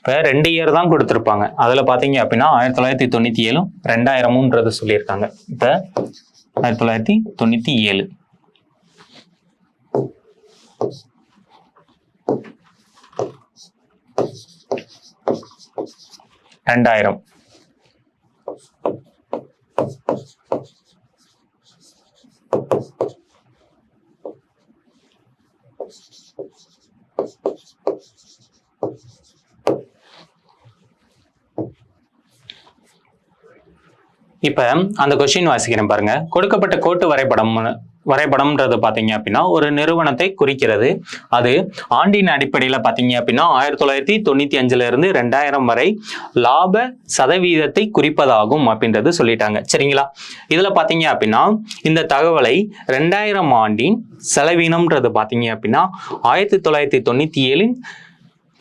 இப்போ 2 இயர் தான் கொடுத்துருப்பாங்க. அதில் பார்த்தீங்க அப்படின்னா 1997 2000ன்றது சொல்லியிருக்காங்க. இப்போ 1997 2000 இப்போ அந்த கொஸ்டின் வாசிக்கிறேன் பாருங்க. கொடுக்கப்பட்ட கோட்டு வரைபடம்ன்றது பார்த்தீங்க அப்படின்னா ஒரு நிறுவனத்தை குறிக்கிறது. அது ஆண்டின் அடிப்படையில் பார்த்தீங்க அப்படின்னா 1995 இருந்து 2000 வரை லாப சதவீதத்தை குறிப்பதாகும் அப்படின்றது சொல்லிட்டாங்க. சரிங்களா? இதில் பார்த்தீங்க அப்படின்னா இந்த தகவலை 2000 ஆண்டின் செலவினம்ன்றது பார்த்தீங்க அப்படின்னா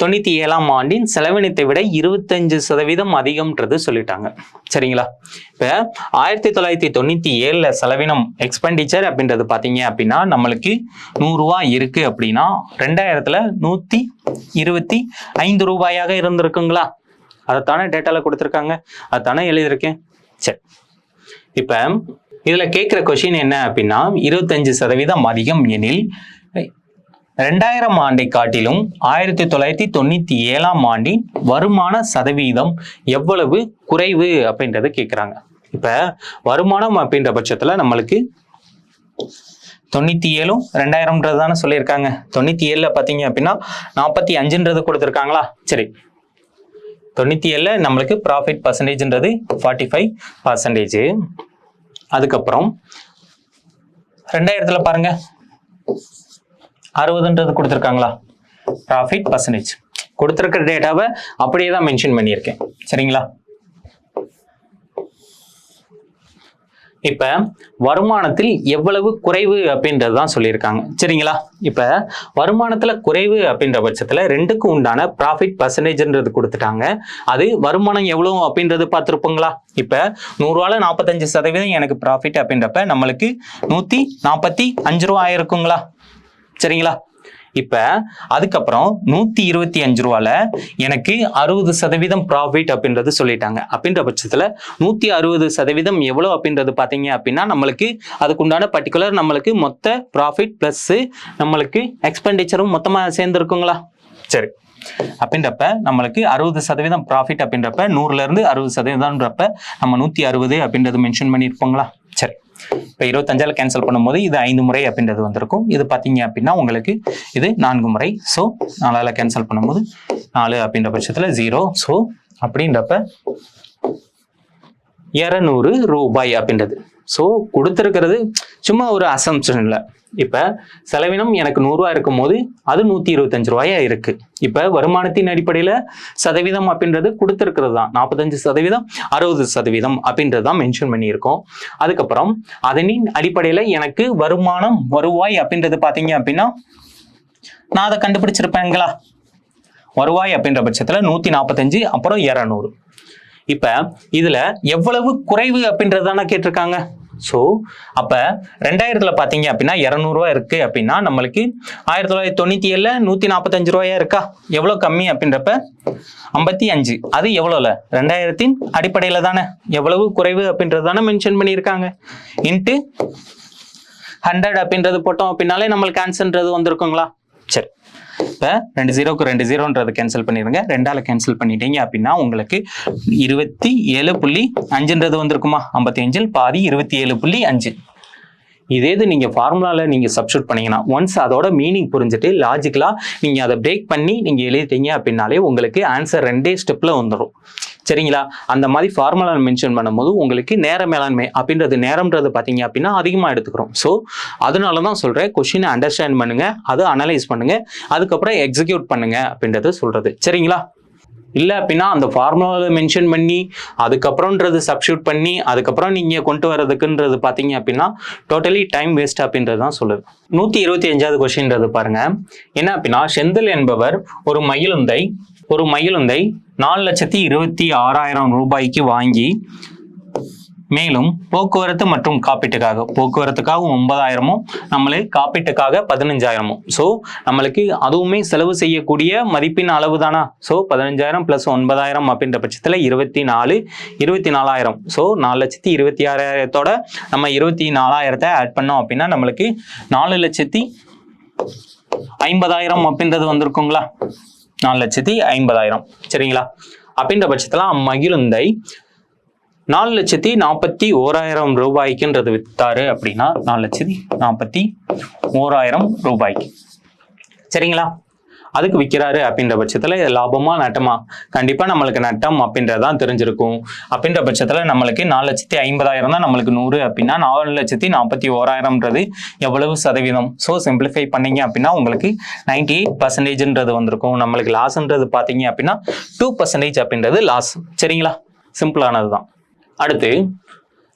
1997 ஆண்டின் செலவினத்தை விட 25% அதிகம்ன்றது சொல்லிட்டாங்க. சரிங்களா? இப்போ 1997 செலவினம் எக்ஸ்பெண்டிச்சர் அப்படின்றது பார்த்தீங்க அப்படின்னா நம்மளுக்கு 100 ரூபாய் இருக்கு அப்படின்னா 2000ல் 125 ரூபாயாக இருந்திருக்குங்களா? அதைத்தானே டேட்டால கொடுத்துருக்காங்க, அதைத்தானே எழுதியிருக்கேன். சரி, இப்போ இதில் கேட்குற கொஸ்டின் என்ன அப்படின்னா 25% அதிகம் எனில் 2000 ஆண்டை காட்டிலும் 1997 ஆண்டின் வருமான சதவீதம் எவ்வளவு குறைவு அப்படின்றத கேட்குறாங்க. இப்போ வருமானம் அப்படின்ற பட்சத்தில் நம்மளுக்கு 97 2000ன்றது தானே சொல்லியிருக்காங்க. 97ல் பார்த்தீங்க அப்படின்னா 45ன்றது கொடுத்துருக்காங்களா? சரி, 97ல் நம்மளுக்கு ப்ராஃபிட் பர்சன்டேஜ்ன்றது 45%. அதுக்கப்புறம் 2000ல் பாருங்க 60ன்றது கொடுத்துருக்காங்களா? ப்ராஃபிட் பர்சன்டேஜ் கொடுத்துருக்கிற டேட்டாவை அப்படியே தான் மென்ஷன் பண்ணியிருக்கேன். சரிங்களா? இப்போ வருமானத்தில் எவ்வளவு குறைவு அப்படின்றது தான் சொல்லியிருக்காங்க. சரிங்களா? இப்போ வருமானத்தில் குறைவு அப்படின்ற பட்சத்தில் 2க்கு உண்டான ப்ராஃபிட் பர்சன்டேஜ்ன்றது கொடுத்துட்டாங்க. அது வருமானம் எவ்வளோ அப்படின்றது பார்த்துருப்போங்களா? இப்போ 100 45% எனக்கு ப்ராஃபிட் அப்படின்றப்ப நம்மளுக்கு 145 ரூபா ஆயிருக்குங்களா? சரிங்களா? இப்போ அதுக்கப்புறம் 125 ரூபால எனக்கு 60% ப்ராஃபிட் அப்படின்றது சொல்லிட்டாங்க. அப்படின்ற பட்சத்தில் 160% எவ்வளோ அப்படின்றது பார்த்தீங்க அப்படின்னா நம்மளுக்கு அதுக்குண்டான பர்டிகுலர் நம்மளுக்கு மொத்த ப்ராஃபிட் ப்ளஸ் நம்மளுக்கு எக்ஸ்பெண்டிச்சரும் மொத்தமாக சேர்ந்துருக்குங்களா? சரி, அப்படின்றப்ப நம்மளுக்கு 60% ப்ராஃபிட் அப்படின்றப்ப 100லேருந்து 60%ன்றப்ப நம்ம 160 அப்படின்றது மென்ஷன் பண்ணியிருப்போங்களா? சரி, இப்போ 25ஆல் கேன்சல் பண்ணும்போது இது 5 முறை அப்படின்றது வந்திருக்கும். இது பார்த்தீங்க அப்படின்னா உங்களுக்கு இது 4 முறை. ஸோ 4ஆல் கேன்சல் பண்ணும்போது 4 அப்படின்ற பட்சத்தில் 0. ஸோ அப்படின்றப்ப 200 ரூபாய் அப்படின்றது. ஸோ கொடுத்துருக்கிறது சும்மா ஒரு அசம்ப்ஷன் இல்லை. இப்போ செலவினம் எனக்கு 100 ரூபா இருக்கும் போது அது 125 ரூபாயா இருக்கு. இப்போ வருமானத்தின் அடிப்படையில் சதவீதம் அப்படின்றது கொடுத்துருக்கிறது தான் 45%, 60% அப்படின்றது தான் மென்ஷன் பண்ணியிருக்கோம். அதுக்கப்புறம் அதனின் அடிப்படையில் எனக்கு வருவாய் அப்படின்றது பார்த்தீங்க அப்படின்னா நான் அதை கண்டுபிடிச்சிருப்பேங்களா? வருவாய் அப்படின்ற பட்சத்தில் 145 அப்புறம் 200. இப்போ இதில் எவ்வளவு குறைவு அப்படின்றது தானே கேட்டிருக்காங்க. ஸோ அப்போ 2000ல் பார்த்தீங்க அப்படின்னா 200 ரூபா இருக்கு அப்படின்னா நம்மளுக்கு 1997ல் 145 ரூபாயா இருக்கா? எவ்வளோ கம்மி அப்படின்றப்ப 55. அது எவ்வளோல? 2000த்தின் அடிப்படையில் தானே எவ்வளவு குறைவு அப்படின்றது தானே மென்ஷன் பண்ணியிருக்காங்க. இன்ட்டு 100 அப்படின்றது போட்டோம் அப்படின்னாலே நம்மளுக்கு ஆன்சர்ன்றது வந்திருக்குங்களா? சரி, இப்போ 2 0க்கு 2 0ன்றது கேன்சல் பண்ணிடுங்க. 2ஆல் கேன்சல் பண்ணிட்டீங்க அப்படின்னா உங்களுக்கு 27.5ன்றது வந்திருக்குமா? 55 பாதி 27.5. இதே இது நீங்கள் ஃபார்முலாவில் நீங்கள் சப்ஸ்டியூட் பண்ணீங்கன்னா ஒன்ஸ் அதோட மீனிங் புரிஞ்சுட்டு லாஜிக்கலாக நீங்கள் அதை பிரேக் பண்ணி நீங்கள் எழுதிட்டீங்க அப்படின்னாலே உங்களுக்கு ஆன்சர் 2 ஸ்டெப்பில் வந்துடும். சரிங்களா? அந்த மாதிரி ஃபார்முலா மென்ஷன் பண்ணும்போது உங்களுக்கு நேர மேலாண்மை அப்படின்றது நேரம்ன்றது பார்த்தீங்க அப்படின்னா அதிகமாக எடுத்துக்கிறோம். ஸோ அதனால தான் சொல்கிறேன், கொஷினை அண்டர்ஸ்டாண்ட் பண்ணுங்க, அதை அனலைஸ் பண்ணுங்க, அதுக்கப்புறம் எக்ஸிக்யூட் பண்ணுங்க அப்படின்றது சொல்கிறது. சரிங்களா? இல்லை அப்படின்னா அந்த ஃபார்முலாவில் மென்ஷன் பண்ணி அதுக்கப்புறம்ன்றது சப்ஸ்டியூட் பண்ணி அதுக்கப்புறம் நீங்கள் கொண்டு வரதுக்குன்றது பார்த்தீங்க அப்படின்னா டோட்டலி டைம் வேஸ்ட் அப்படின்றது தான் சொல்லுது. 125வது கொஸ்டின்றது பாருங்க. என்ன அப்படின்னா, செந்தில் என்பவர் ஒரு மகிழுந்தை 4,26,000 ரூபாய்க்கு வாங்கி மேலும் போக்குவரத்து மற்றும் போக்குவரத்துக்காக 9,000 நம்மளுக்கு காப்பீட்டுக்காக 15,000. ஸோ நம்மளுக்கு அதுவுமே செலவு செய்யக்கூடிய மதிப்பின் அளவு தானா? ஸோ 15,000 + 9,000 அப்படின்ற பட்சத்தில் 24,000. ஸோ 4,26,000 நம்ம 24,000 ஆட் பண்ணோம் அப்படின்னா நம்மளுக்கு 4,50,000 அப்படின்றது வந்திருக்குங்களா? 4,50,000. சரிங்களா? அப்படின்ற பட்சத்தில் மகிழுந்தை 4,41,000 ரூபாய்க்குன்றது வித்தாரு அப்படின்னா 4,41,000 ரூபாய்க்கு. சரிங்களா? அதுக்கு விற்கிறாரு அப்படின்ற பட்சத்தில் லாபமா நட்டமா? கண்டிப்பாக நம்மளுக்கு நட்டம் அப்படின்றதான் தெரிஞ்சிருக்கும். அப்படின்ற பட்சத்தில் நம்மளுக்கு 4,50,000 தான் நம்மளுக்கு 100 அப்படின்னா 4,41,000ன்றது எவ்வளவு சதவீதம்? ஸோ சிம்பிளிஃபை பண்ணீங்க அப்படின்னா உங்களுக்கு 98%ன்றது வந்திருக்கும். நம்மளுக்கு லாஸ்ன்றது பார்த்தீங்க அப்படின்னா 2% அப்படின்றது லாஸ். சரிங்களா? சிம்பிளானது தான். அடுத்து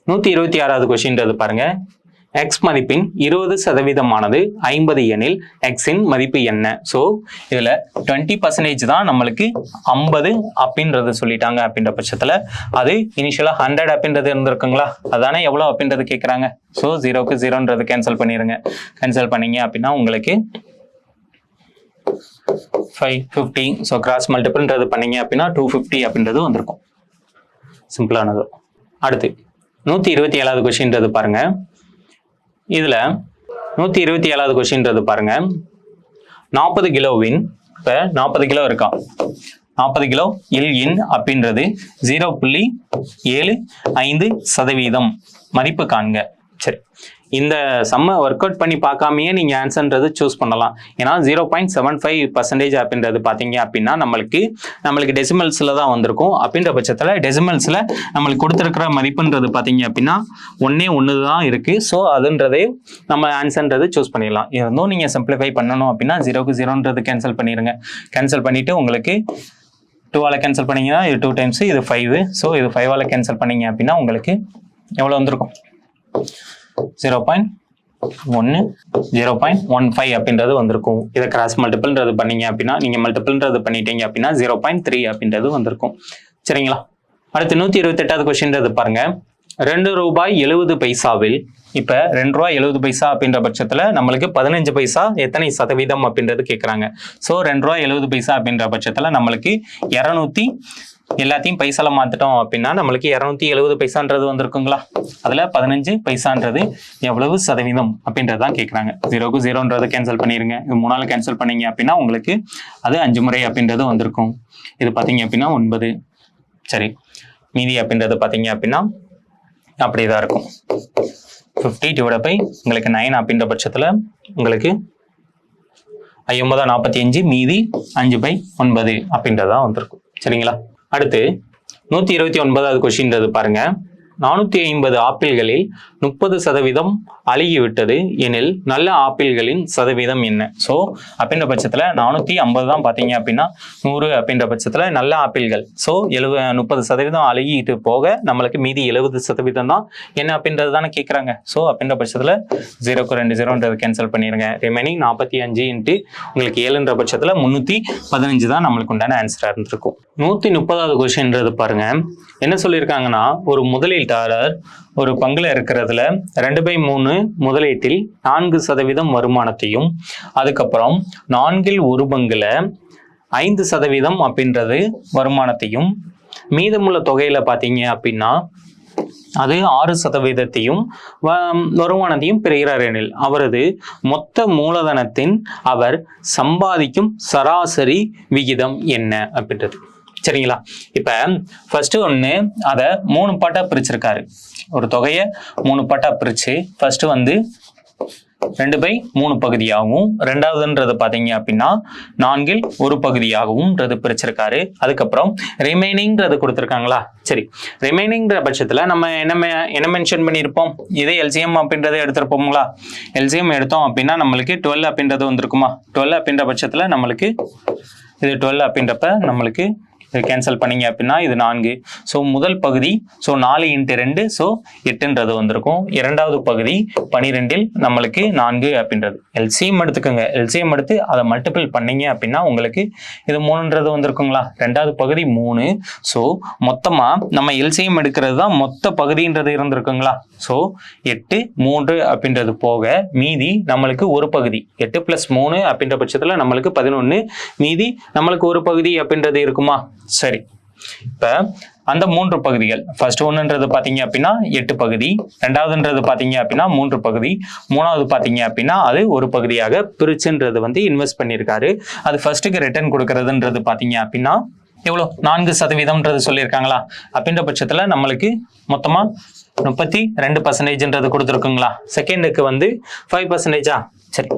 126வது கொஸ்டின்றது பாருங்க. எக்ஸ் மதிப்பின் 20% 50 எனில் எக்ஸின் மதிப்பு என்ன? ஸோ இதில் 20% தான் நம்மளுக்கு 50 அப்படின்றது சொல்லிட்டாங்க. அப்படின்ற பட்சத்தில் அது இனிஷியலாக 100 அப்படின்றது இருந்திருக்குங்களா? அதானே எவ்வளோ அப்படின்றது கேட்குறாங்க. ஸோ 0க்கு 0ன்றது கேன்சல் பண்ணிடுங்க. கேன்சல் பண்ணீங்க அப்படின்னா உங்களுக்கு 550. ஸோ கிராஸ் மல்டிபிள்ன்றது பண்ணீங்க அப்படின்னா 250 அப்படின்றது வந்திருக்கும். சிம்பிளானது. அடுத்து 127வது கொஸ்டின்றது பாருங்க. இதுல 127வது கொஸ்டின்றது பாருங்க. 40 கிலோவின் இப்ப 40 கிலோ இருக்கா? 40 கிலோ இன் அப்படின்றது 0.75% மதிப்பு காண்க. சரி, இந்த சம்மை ஒர்க் அவுட் பண்ணி பார்க்காமையே நீங்க ஆன்சர்ன்றது சூஸ் பண்ணலாம். ஏன்னா 0.75% அப்படின்றது பார்த்தீங்க அப்படின்னா நம்மளுக்கு டெசிமல்ஸ்ல தான் வந்திருக்கும். அப்படின்ற பட்சத்தில் டெசிமல்ஸ்ல நம்மளுக்கு கொடுத்துருக்கிற மதிப்புன்றது பார்த்தீங்க அப்படின்னா 1 தான் இருக்கு. ஸோ அதுன்றதே நம்ம ஆன்சர்ன்றது சூஸ் பண்ணிடலாம். இருந்தும் நீங்க சிம்பிளிஃபை பண்ணணும் அப்படின்னா 0க்கு 0ன்றது கேன்சல் பண்ணிடுங்க. கேன்சல் பண்ணிட்டு உங்களுக்கு 2ஆல் கேன்சல் பண்ணீங்கன்னா இது 2 டைம்ஸ், இது 5. ஸோ இது 5ஆல் கேன்சல் பண்ணீங்க அப்படின்னா உங்களுக்கு எவ்வளோ வந்திருக்கும்? 0.15 அப்படின்றது வந்திருக்கும். இதை கிராஸ் மல்டிபிள்ன்றது பண்ணீங்க அப்படின்னா நீங்க மல்டிபிள்ன்றது பண்ணிட்டீங்க அப்படின்னா 0.3 அப்படின்றது வந்திருக்கும். சரிங்களா? அடுத்து 128வது கொஸ்டின்றது பாருங்க. ₹2.70 இப்ப ₹2.70 அப்படின்ற பட்சத்துல நம்மளுக்கு 15 பைசா எத்தனை சதவீதம் அப்படின்றது கேட்கறாங்க. ஸோ ₹2.70 அப்படின்ற பட்சத்துல நம்மளுக்கு 200 எல்லாத்தையும் பைசால மாத்திட்டோம் அப்படின்னா நம்மளுக்கு 270 பைசான்றது வந்திருக்குங்களா? அதுல 15 பைசான்றது எவ்வளவு சதவீதம் அப்படின்றதான் கேட்கறாங்க. 0க்கு 0ன்றது கேன்சல் பண்ணிருங்க. இது 3ஆல் கேன்சல் பண்ணீங்க அப்படின்னா உங்களுக்கு அது 5 முறை அப்படின்றது வந்திருக்கும். இது பாத்தீங்க அப்படின்னா 9. சரி, மீதி அப்படின்றது பாத்தீங்க அப்படின்னா அப்படிதான் இருக்கும். 50 உங்களுக்கு 9 அப்படின்ற பட்சத்துல உங்களுக்கு 9 மீதி 5/9 அப்படின்றதான் வந்திருக்கும். சரிங்களா? அடுத்து 129வது கொஸ்டின்றது பாருங்க. 450 ஆப்பிள்களில் 30% அழுகிவிட்டது எனில் நல்ல ஆப்பிள்களின் சதவீதம் என்ன? ஸோ அப்படின்ற பட்சத்தில் 450 தான் பார்த்தீங்க அப்படின்னா 100 அப்படின்ற பட்சத்தில் நல்ல ஆப்பிள்கள். ஸோ 30% அழுகிட்டு போக நம்மளுக்கு மீதி 70% தான் என்ன அப்படின்றது தானே கேட்குறாங்க. ஸோ அப்படின்ற பட்சத்தில் 0க்கு 2 0ன்றது கேன்சல் பண்ணிடுங்க. ரிமைனிங் 45 இன்ட்டு உங்களுக்கு 7ன்ற பட்சத்தில் 315 தான் நம்மளுக்கு உண்டான ஆன்சராக இருந்திருக்கும். 130வது கொஸ்டின்றது பாருங்க. என்ன சொல்லியிருக்காங்கன்னா, ஒரு முதலீட்டாளர் ஒரு பங்குல இருக்கிறதுல 2/3 முதலீட்டில் 4% வருமானத்தையும் அதுக்கப்புறம் 4 1 பங்குல 5% அப்படின்றது வருமானத்தையும் மீதமுள்ள தொகையில பார்த்தீங்க அப்படின்னா அது 6% வருமானத்தையும் பெறுகிறார் எனில் அவரது மொத்த மூலதனத்தின் அவர் சம்பாதிக்கும் சராசரி விகிதம் என்ன அப்படின்றது. சரிங்களா? இப்ப ஃபர்ஸ்ட் ஒண்ணு அதை 3 பாட்டா பிரிச்சிருக்காரு. ஒரு தொகையை 3 பாட்டா பிரிச்சு ஃபர்ஸ்ட் வந்து 2/3 பகுதியாகவும், ரெண்டாவதுன்றது பாத்தீங்க அப்படின்னா 4/1 பகுதியாகவும் பிரிச்சிருக்காரு. அதுக்கப்புறம் ரிமைனிங்கிறது கொடுத்துருக்காங்களா? சரி, ரிமைனிங்கிற பட்சத்துல நம்ம என்ன மென்ஷன் பண்ணியிருப்போம்? இதே எல்சிஎம் அப்படின்றத எடுத்திருப்போங்களா? எல்சிஎம் எடுத்தோம் அப்படின்னா நம்மளுக்கு 12 அப்படின்றது வந்திருக்குமா? 12 அப்படின்ற பட்சத்துல நம்மளுக்கு இது 12 அப்படின்றப்ப நம்மளுக்கு கேன்சல் பண்ணீங்க அப்படின்னா இது 4. ஸோ முதல் பகுதி 4 × 2 8ன்றது வந்திருக்கும். இரண்டாவது பகுதி 12 நம்மளுக்கு 4 அப்படின்றது. எல்சிஎம் எடுத்துக்கோங்க. எல்சிஎம் எடுத்து அதை மல்டிபிள் பண்ணீங்க அப்படின்னா உங்களுக்கு இது 3ன்றது வந்திருக்குங்களா? ரெண்டாவது பகுதி 3. ஸோ மொத்தமா நம்ம எல்சிஎம் எடுக்கிறது தான் மொத்த பகுதின்றது இருந்திருக்குங்களா? ஸோ 8 3 அப்படின்றது போக மீதி நம்மளுக்கு ஒரு பகுதி 8 + 3 அப்படின்ற பட்சத்துல நம்மளுக்கு 11, மீதி நம்மளுக்கு ஒரு பகுதி அப்படின்றது இருக்குமா? சரி, இப்ப அந்த 3 பகுதிகள் ஃபர்ஸ்ட் ஒன்றுன்றது பாத்தீங்க அப்படின்னா 8 பகுதி, ரெண்டாவதுன்றது பாத்தீங்க அப்படின்னா 3 பகுதி, மூணாவது பாத்தீங்க அப்படின்னா அது ஒரு பகுதியாக பிரிச்சுன்றது வந்து இன்வெஸ்ட் பண்ணியிருக்காரு. அது ஃபர்ஸ்ட்டுக்கு ரிட்டர்ன் கொடுக்கறதுன்றது பாத்தீங்க அப்படின்னா எவ்வளோ 4% சொல்லியிருக்காங்களா? அப்படின்ற பட்சத்துல நம்மளுக்கு மொத்தமா 32% கொடுத்துருக்குங்களா? செகண்டுக்கு வந்து 5%. சரி,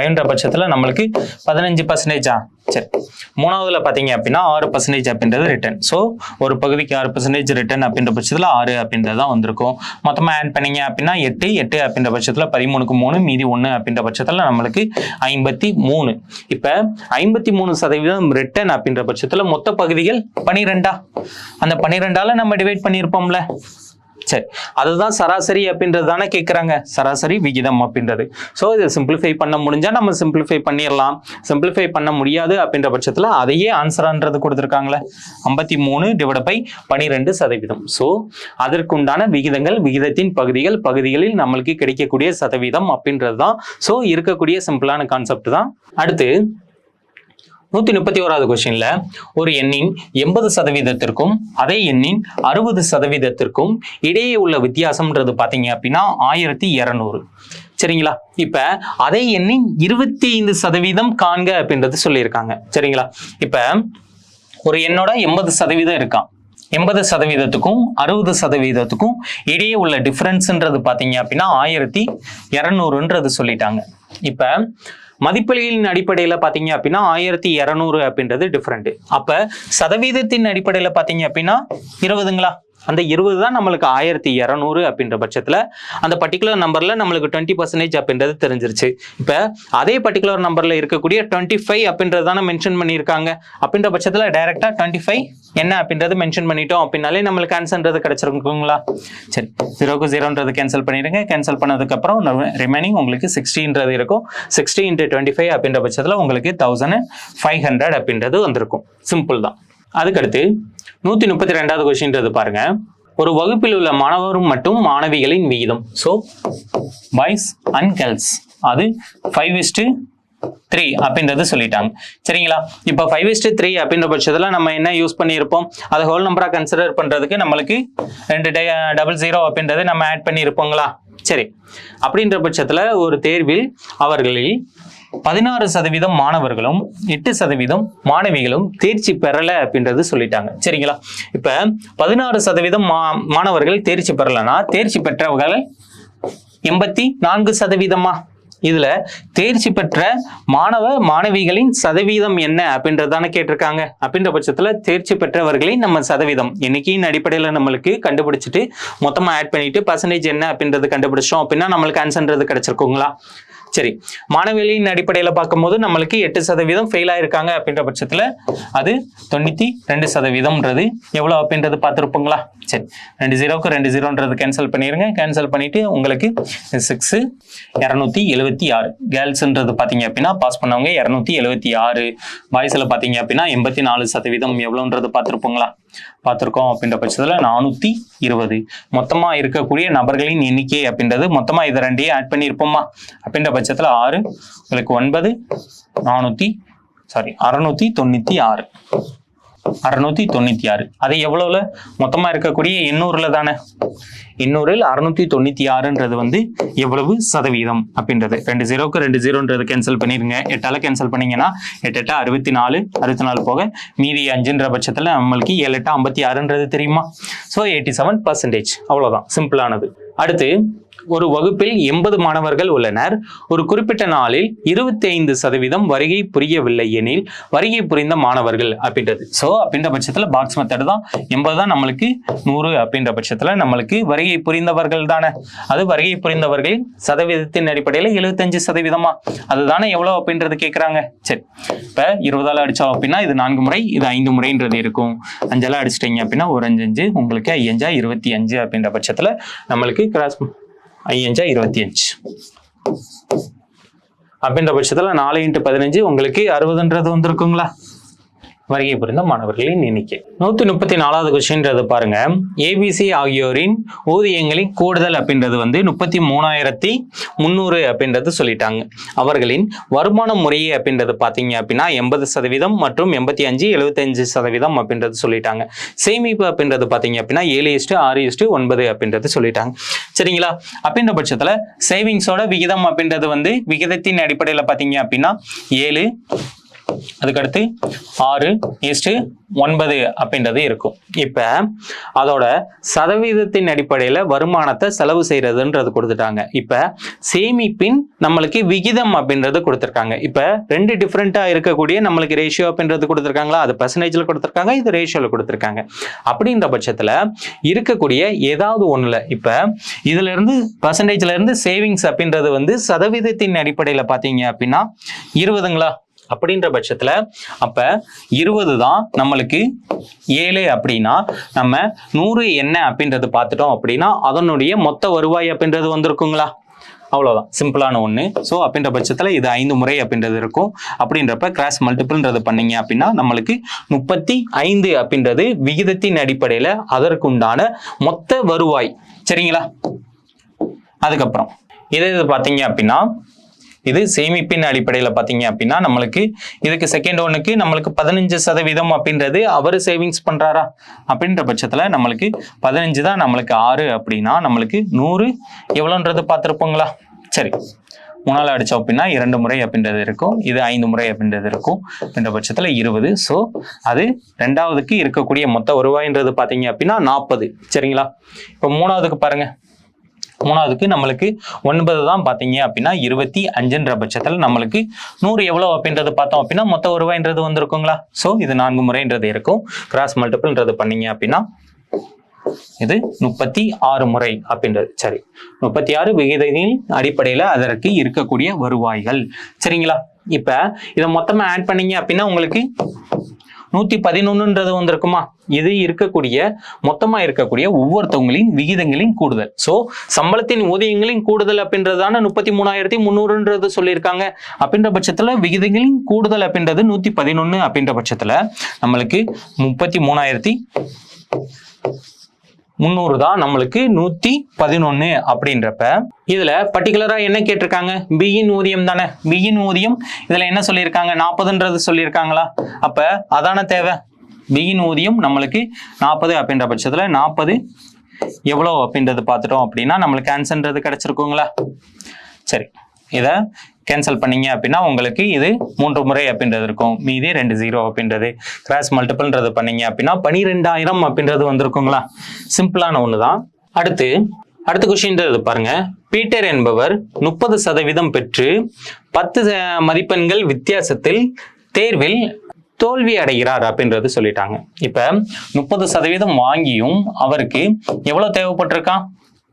5ன்ற பட்சத்துல நம்மளுக்கு 15%. சரி, மூணாவதுல பாத்தீங்க அப்படின்னா 6% அப்படின்றது ரிட்டர்ன். ஸோ ஒரு பகுதிக்கு 6% ரிட்டர்ன் அப்படின்ற பட்சத்துல 6 அப்படின்றதான் வந்திருக்கும். மொத்தமா ஆட் பண்ணீங்க அப்படின்னா 8 அப்படின்ற பட்சத்துல 13க்கு 3 மீதி 1 அப்படின்ற பட்சத்துல நம்மளுக்கு 53. இப்ப 53% ரிட்டர்ன் அப்படின்ற பட்சத்துல மொத்த பகுதிகள் 12. அந்த 12ஆல நம்ம டிவைட் பண்ணியிருப்போம்ல. சரி, அதுதான் சராசரி அப்படின்றது தானே கேட்குறாங்க, சராசரி விகிதம் அப்படின்றது. ஸோ இதை சிம்பிளிஃபை பண்ண முடிஞ்சா நம்ம சிம்பிளிஃபை பண்ணிடலாம். சிம்பிளிஃபை பண்ண முடியாது அப்படின்ற பட்சத்தில் அதையே ஆன்சரான்றது கொடுத்துருக்காங்களே 53/12%. ஸோ அதற்குண்டான விகிதங்கள், விகிதத்தின் பகுதிகளில் நம்மளுக்கு கிடைக்கக்கூடிய சதவீதம் அப்படின்றது தான். ஸோ இருக்கக்கூடிய சிம்பிளான கான்செப்ட் தான். அடுத்து 131வது கொஸ்டின்ல ஒரு எண்ணின் 80%த்திற்கும் அதே எண்ணின் 60%த்திற்கும் இடையே உள்ள வித்தியாசம்ன்றது பாத்தீங்க அப்படின்னா 1200. சரிங்களா? இப்ப அதே எண்ணின் 25% காண்க அப்படின்றது சொல்லியிருக்காங்க. சரிங்களா? இப்ப ஒரு எண்ணோட 80% இருக்கான். 80%க்கும் 60%க்கும் இடையே உள்ள டிஃபரன்ஸ்ன்றது பாத்தீங்க அப்படின்னா 1200ன்றது சொல்லிட்டாங்க. இப்ப மதிப்பெண்களின் அடிப்படையில் பார்த்தீங்க அப்படின்னா 1200 அப்படின்றது டிஃப்ரெண்ட். அப்போ சதவீதத்தின் அடிப்படையில் பார்த்தீங்க அப்படின்னா 20ங்களா? அந்த 20 தான் நம்மளுக்கு 1200 அப்படின்ற பட்சத்தில் அந்த பர்டிகுலர் நம்பரில் நம்மளுக்கு 20% அப்படின்றது தெரிஞ்சிருச்சு. இப்போ அதே பர்டிகுலர் நம்பரில் இருக்கக்கூடிய 25 அப்படின்றது தானே மென்ஷன் பண்ணியிருக்காங்க. அப்படின்ற பட்சத்தில் டைரெக்டாக 25 என்ன அப்படின்றது மென்ஷன் பண்ணிட்டோம் அப்படின்னாலே நம்மளுக்கு ஆன்சர்ன்றது கிடைச்சிருக்குங்களா? சரி, 0க்கு 0ன்றது கேன்சல் பண்ணிடுங்க. கேன்சல் பண்ணதுக்கப்புறம் ரிமைனிங் உங்களுக்கு 60ன்றது இருக்கும். 60 × 25 அப்படின்ற பட்சத்தில் உங்களுக்கு 1500 அப்படின்றது வந்திருக்கும். சிம்பிள் தான். அதுக்கடுத்து 132வது கொஸ்டின்றது பாருங்க. ஒரு வகுப்பில் உள்ள மாணவரும் மற்றும் மாணவிகளின் விகிதம். ஸோ பாய்ஸ் அண்ட் கேர்ள்ஸ் அது 5:3 அப்படின்றது சொல்லிட்டாங்க. சரிங்களா? இப்போ 5:3 அப்படின்ற பட்சத்துல நம்ம என்ன யூஸ் பண்ணியிருப்போம்? அதை ஹோல் நம்பரா கன்சிடர் பண்றதுக்கு நம்மளுக்கு 200 அப்படின்றத நம்ம ஆட் பண்ணியிருப்போங்களா? சரி, அப்படின்ற பட்சத்துல ஒரு தேர்வில் அவர்களில் 16% மாணவர்களும் 8% மாணவிகளும் தேர்ச்சி பெறல அப்படின்றது சொல்லிட்டாங்க. சரிங்களா? இப்ப 16% மாணவர்கள் தேர்ச்சி பெறலனா தேர்ச்சி பெற்றவர்கள் 84%. இதுல தேர்ச்சி பெற்ற மாணவிகளின் சதவீதம் என்ன அப்படின்றதான கேட்டிருக்காங்க. அப்படின்ற பட்சத்துல தேர்ச்சி பெற்றவர்களின் நம்ம சதவீதம் எண்ணிக்கையின் அடிப்படையில நம்மளுக்கு கண்டுபிடிச்சிட்டு மொத்தமா ஆட் பண்ணிட்டு பர்சன்டேஜ் என்ன அப்படின்றது கண்டுபிடிச்சோம் அப்படின்னா நம்மளுக்கு ஆன்சர்ன்றது கிடைச்சிருக்குங்களா? சரி, மாணவிகளின் அடிப்படையில பார்க்கும்போது நம்மளுக்கு 8% ஃபெயில் ஆயிருக்காங்க அப்படின்ற பட்சத்துல அது 92%ன்றது எவ்வளவு அப்படின்றது பார்த்துருப்போங்களா? சரி, 20க்கு 20ன்றது கேன்சல் பண்ணிருங்க. கேன்சல் பண்ணிட்டு உங்களுக்கு 6 276. கேர்ள்ஸ்ன்றது பாத்தீங்க அப்படின்னா பாஸ் பண்ணவங்க 276. பாய்ஸ்ல பாத்தீங்க அப்படின்னா 84% எவ்வளவுன்றது பார்த்துருப்போங்களா? பார்த்துருக்கோம். அப்படின்ற பட்சத்துல 420. மொத்தமா இருக்கக்கூடிய நபர்களின் எண்ணிக்கை அப்படின்றது மொத்தமா இது ரெண்டையும் ஆட் பண்ணியிருப்போமா? அப்படின்ற பட்சத்துல 6 உங்களுக்கு 9 696. 696. அது எவ்வளவுல? மொத்தமா இருக்கக்கூடிய 800ல தானே. 800ல் 696ன்றது வந்து எவ்வளவு சதவீதம் அப்படின்றது. 2 0க்கு 2 0ன்றது கேன்சல் பண்ணிருங்க. 8ஆல கேன்சல் பண்ணீங்கன்னா 8 8 64, 64 போக மீதி 5ன்ற பட்சத்துல நம்மளுக்கு 7 8 56ன்றது தெரியுமா? ஸோ 87%. அவ்வளவுதான், சிம்பிளானது. அடுத்து, ஒரு வகுப்பில் 80 மாணவர்கள் உள்ளனர். ஒரு குறிப்பிட்ட நாளில் 25% வருகை புரியவில்லை எனில் வருகை புரிந்த மாணவர்கள் அப்படின்றது. ஸோ அப்படின்ற பட்சத்தில் பாக்ஸ் மெத்தட் தான். 80 தான் நம்மளுக்கு 100 அப்படின்ற பட்சத்தில் நம்மளுக்கு வருகை புரிந்தவர்கள் தானே. அது வருகை புரிந்தவர்களின் சதவீதத்தின் அடிப்படையில் 75%. அதுதானே எவ்வளோ அப்படின்றது கேட்குறாங்க. சரி, இப்போ 20ஆல் அடித்தோம் அப்படின்னா இது 4 முறை, இது 5 முறைன்றது இருக்கும். 5ஆல் அடிச்சிட்டிங்க அப்படின்னா ஒரு 5 5 உங்களுக்கு 5 25 அப்படின்ற பட்சத்தில் நம்மளுக்கு கிராஸ் 5 25 அப்படின்ற பட்சத்தில் 4 × 15 உங்களுக்கு 60ன்றது வந்திருக்குங்களா? வருகை புரிந்த மாணவர்களின் எண்ணிக்கை. 134வது கொஸ்டின்றது பாருங்க. ஏபிசி ஆகியோரின் ஊதியங்களின் கூடுதல் அப்படின்றது வந்து 33,300 அப்படின்றது சொல்லிட்டாங்க. அவர்களின் வருமான முறையை அப்படின்றது பார்த்தீங்க அப்படின்னா 80% மற்றும் 85 75% அப்படின்றது சொல்லிட்டாங்க. சேமிப்பு அப்படின்றது பார்த்தீங்க அப்படின்னா 7:6:9 அப்படின்றது சொல்லிட்டாங்க. சரிங்களா? அப்படின்ற பட்சத்தில் சேவிங்ஸோட விகிதம் அப்படின்றது வந்து விகிதத்தின் அடிப்படையில் பார்த்தீங்க அப்படின்னா 7, அதுக்கடுத்து 6:9 அப்படின்றது இருக்கும். இப்ப அதோட சதவீதத்தின் அடிப்படையில வருமானத்தை செலவு செய்யறதுன்றது கொடுத்துட்டாங்க. இப்ப சேமிப்பின் நம்மளுக்கு விகிதம் அப்படின்றது கொடுத்துருக்காங்க. இப்ப 2 டிஃப்ரெண்டா இருக்கக்கூடிய நம்மளுக்கு ரேஷியோ அப்படின்றது கொடுத்துருக்காங்களா? அது பெர்சன்டேஜ்ல கொடுத்துருக்காங்க, இது ரேஷியோல கொடுத்துருக்காங்க. அப்படின்ற பட்சத்துல இருக்கக்கூடிய ஏதாவது ஒண்ணுல இப்ப இதுல இருந்து பெர்சன்டேஜ்ல இருந்து சேவிங்ஸ் அப்படின்றது வந்து சதவீதத்தின் அடிப்படையில பாத்தீங்க அப்படின்னா 20ங்களா? அப்படின்ற பட்சத்துல அப்ப 20 தான் நம்மளுக்கு 7 அப்படின்னா நம்ம 100 என்ன அப்படின்றது பார்த்துட்டோம் அப்படின்னா அதனுடைய மொத்த வருவாய் அப்படின்றது வந்திருக்குங்களா? அவ்வளவுதான், சிம்பிளான ஒண்ணு. ஸோ அப்படின்ற பட்சத்துல இது 5 முறை அப்படின்றது இருக்கும். அப்படின்றப்ப கிராஸ் மல்டிபிள்ன்றது பண்ணீங்க அப்படின்னா நம்மளுக்கு 35 அப்படின்றது விகிதத்தின் அடிப்படையில அதற்குண்டான மொத்த வருவாய். சரிங்களா? அதுக்கப்புறம் இது பார்த்தீங்க அப்படின்னா இது சேமிப்பின் அடிப்படையில் பார்த்தீங்க அப்படின்னா நம்மளுக்கு இதுக்கு செகண்ட் ஒன்னுக்கு நம்மளுக்கு 15% அப்படின்றது அவர் சேவிங்ஸ் பண்றாரா? அப்படின்ற பட்சத்தில் நம்மளுக்கு 15 தான் நம்மளுக்கு 6 அப்படின்னா நம்மளுக்கு 100 எவ்வளோன்றது பார்த்துருப்போங்களா? சரி, 3ஆல் அடிச்சோம் அப்படின்னா 2 முறை அப்படின்றது இருக்கும். இது 5 முறை அப்படின்றது இருக்கும். அப்படின்ற பட்சத்தில் 20. ஸோ அது 2ஆவதுக்கு இருக்கக்கூடிய மொத்த வருவாயின்றது பார்த்தீங்க அப்படின்னா 40. சரிங்களா? இப்போ 3ஆவதுக்கு பாருங்க. 3ஆவதுக்கு நம்மளுக்கு 9 தான் பார்த்தீங்க அப்படின்னா 25ன்ற பட்சத்தில் நம்மளுக்கு 100 எவ்வளோ அப்படின்றது பார்த்தோம் அப்படின்னா மொத்த வருவாயின்றது வந்திருக்குங்களா? ஸோ இது 4 முறைன்றது இருக்கும். கிராஸ் மல்டிபிள்ன்றது பண்ணீங்க அப்படின்னா இது 36 முறை அப்படின்றது. சரி, 36 விகிதத்தின் அடிப்படையில் அதற்கு இருக்கக்கூடிய வருவாய்கள். சரிங்களா? இப்ப இதை மொத்தமா ஆட் பண்ணீங்க அப்படின்னா உங்களுக்கு 111ன்றது வந்திருக்குமா? இது இருக்கக்கூடிய மொத்தமா இருக்கக்கூடிய ஒவ்வொருத்தவங்களின் விகிதங்களின் கூடுதல். சோ சம்பளத்தின் ஊதியங்களின் கூடுதல் அப்படின்றதான 33,300ன்றது சொல்லியிருக்காங்க. அப்படின்ற பட்சத்துல விகிதங்களின் கூடுதல் அப்படின்றது 111 அப்படின்ற பட்சத்துல நம்மளுக்கு 33,300 தான் நம்மளுக்கு 111 அப்படின்றப்ப இதுல பர்டிகுலரா என்ன கேட்டிருக்காங்க? பியின் ஊதியம் தானே. பியின் ஊதியம் இதுல என்ன சொல்லியிருக்காங்க? 40ன்றது சொல்லியிருக்காங்களா? அப்ப அதான தேவை. பியின் ஊதியம் நம்மளுக்கு 40 அப்படின்ற பட்சத்துல 40 எவ்வளோ அப்படின்றது பார்த்துட்டோம் அப்படின்னா நம்மளுக்கு ஆன்சர்ன்றது கிடைச்சிருக்குங்களா? சரி, இதை கேன்சல் பண்ணீங்க அப்படின்னா உங்களுக்கு இது 3 முறை அப்படின்றது இருக்கும். மீதி 2 0 அப்படின்றது. கிராஸ் மல்டிபிள்ன்றது பண்ணீங்க அப்படின்னா 12,000 அப்படின்றது வந்திருக்குங்களா? சிம்பிளான ஒண்ணுதான். அடுத்த கொஸ்டின்றது பாருங்க. பீட்டர் என்பவர் 30% பெற்று 10 மதிப்பெண்கள் வித்தியாசத்தில் தேர்வில் தோல்வி அடைகிறார் அப்படின்றது சொல்லிட்டாங்க. இப்ப 30% வாங்கியும் அவருக்கு எவ்வளவு தேவைப்பட்டிருக்கான்?